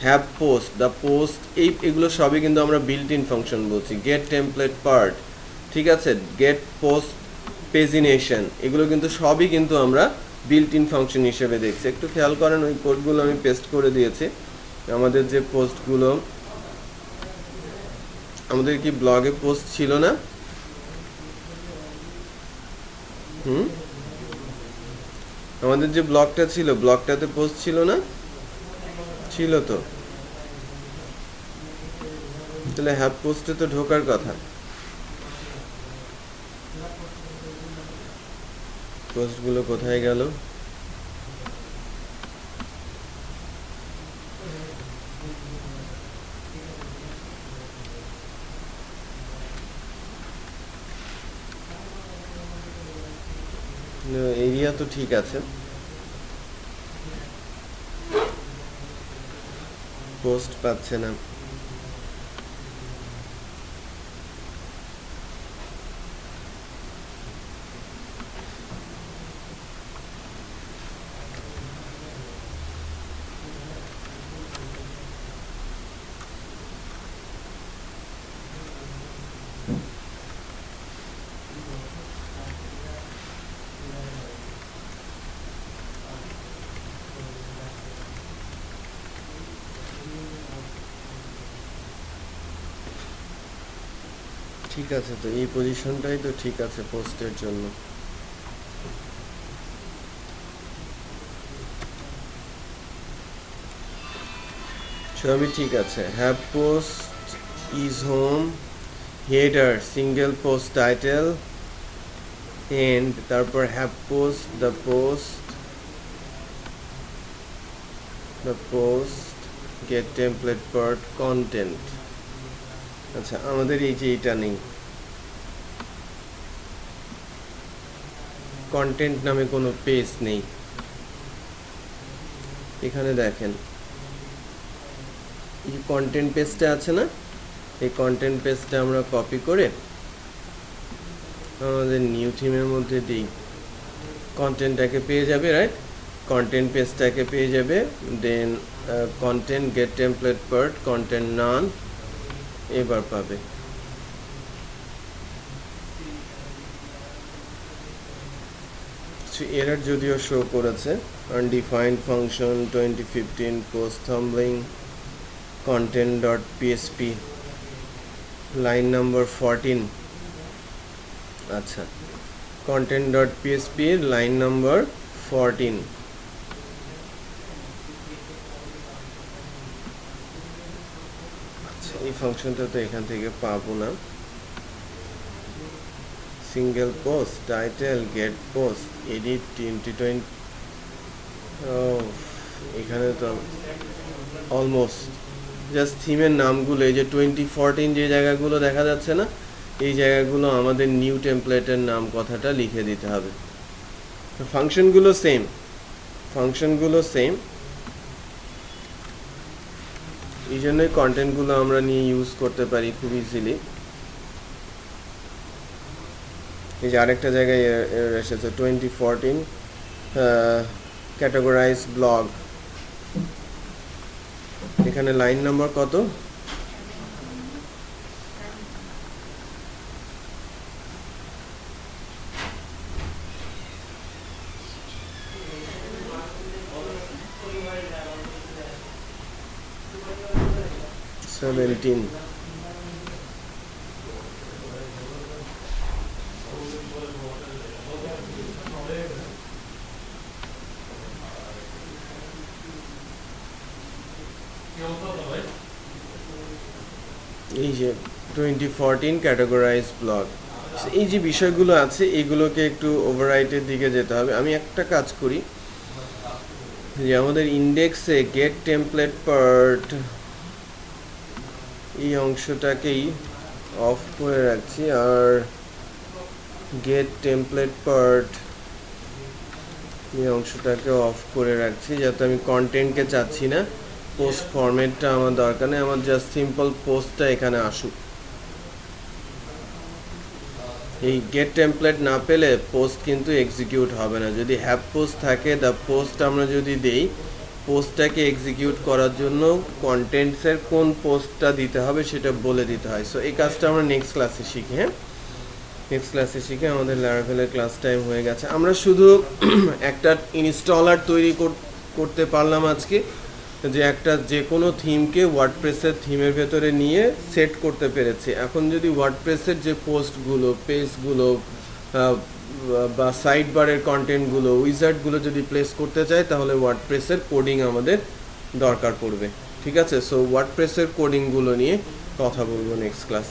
হ্যাভ পোস্ট, দ্য পোস্ট, এগুলো সবই কিন্তু আমরা বিল্ট ইন ফাংশন বলছি। গেট টেমপ্লেট পার্ট, ঠিক আছে, গেট পোস্ট পেজিনেশন, এগুলো কিন্তু সবই কিন্তু আমরা বিল্ট ইন ফাংশন হিসেবে দেখছি। একটু খেয়াল করেন, ওই কোডগুলো আমি পেস্ট করে দিয়েছি। আমাদের যে পোস্টগুলো, আমাদের কি ব্লগে পোস্ট ছিল না? আমাদের যে ব্লগটা ছিল, ব্লগটাতে পোস্ট ছিল না? ছিল তো। তাহলে হ্যাভ পোস্টে তো ঢোকার কথা। পোস্টগুলো কোথায় গেল? এরিয়া তো ঠিক আছে, পোস্ট পাচ্ছে না। ঠিক আছে, তো এই পজিশনটাই তো ঠিক আছে পোস্টের জন্য। সবই ঠিক আছে। Have post, is home, header, single post title, and, তারপর have post, the post, get template part, content. আচ্ছা, আমাদের এই যে এটা নেই, কন্টেন্ট নামে কোনো পেজ নেই। এখানে দেখেন, এই কন্টেন্ট পেজটা আছে না, এই কন্টেন্ট পেজটা আমরা কপি করে আমাদের নিউ থিমের মধ্যে দিই, কন্টেন্টটাকে পেয়ে যাবে, রাইট? কন্টেন্ট পেজটাকে পেয়ে যাবে। Then content, get template part, content none, এবার পাবে। এরর যদিও শো করেছে, undefined function 2015 post thumbnail, content.php, line number 14। আচ্ছা, content.php লাইন নাম্বার 14। আচ্ছা, এই ফাংশনটা তো এখান থেকে পাবো না। Single post title, get post, edit 2020। এখানে তো অলমোস্ট জাস্ট থিমের নামগুলো, এই যে 2014 যে জায়গাগুলো দেখা যাচ্ছে না, এই জায়গাগুলো আমাদের নিউ টেমপ্লেটের নাম কথাটা লিখে দিতে হবে। ফাংশনগুলো সেম, এই জন্যই কন্টেন্টগুলো আমরা নিয়ে ইউজ করতে পারি খুব ইজিলি। এই যে আরেকটা জায়গায় এসেছে 2014 ক্যাটাগরাইজ ব্লগ, এখানে লাইন নাম্বার কত? $17। এই যে 2014 ক্যাটাগরাইজ ব্লগ, এই যে বিষয়গুলো আছে এগুলোকে একটু ওভাররাইটের দিকে যেতে হবে। আমি একটা কাজ করি, যে আমাদের ইন্ডেক্সে গেট টেমপ্লেট পার্ট এই অংশটাকেই অফ করে রাখছি, আর গেট টেমপ্লেট পার্ট এই অংশটাকে অফ করে রাখছি, যাতে আমি কন্টেন্টকে চাচ্ছি না, পোস্ট ফরম্যাটটা আমার দরকার নেই, আমার জাস্ট সিম্পল পোস্টটা এখানে আসুক। এই গেট টেমপ্লেট না পেলে পোস্ট কিন্তু এক্সিকিউট হবে না। যদি হ্যাভ পোস্ট থাকে, দ্য পোস্ট আমরা যদি দেই, পোস্টটাকে এক্সিকিউট করার জন্য কন্টেন্টসের কোন পোস্টটা দিতে হবে সেটা বলে দিতে হয়। সো এই কাজটা আমরা নেক্সট ক্লাসে শিখি। হ্যাঁ, নেক্সট ক্লাসে শিখে আমাদের ল্যারাভেলের ক্লাস টাইম হয়ে গেছে। আমরা শুধু একটা ইনস্টলার তৈরি করতে পারলাম আজকে, যে একটা যে কোনো থিমকে ওয়ার্ডপ্রেসের থিমের ভেতরে নিয়ে সেট করতে পেরেছি। এখন যদি ওয়ার্ডপ্রেসের যে পোস্টগুলো, পেজগুলো বা সাইড বারের কন্টেন্টগুলো, উইজার্ডগুলো যদি প্লেস করতে চাই, তাহলে ওয়ার্ডপ্রেসের কোডিং আমাদের দরকার পড়বে। ঠিক আছে, সো ওয়ার্ডপ্রেসের কোডিংগুলো নিয়ে কথা বলবো নেক্সট ক্লাস।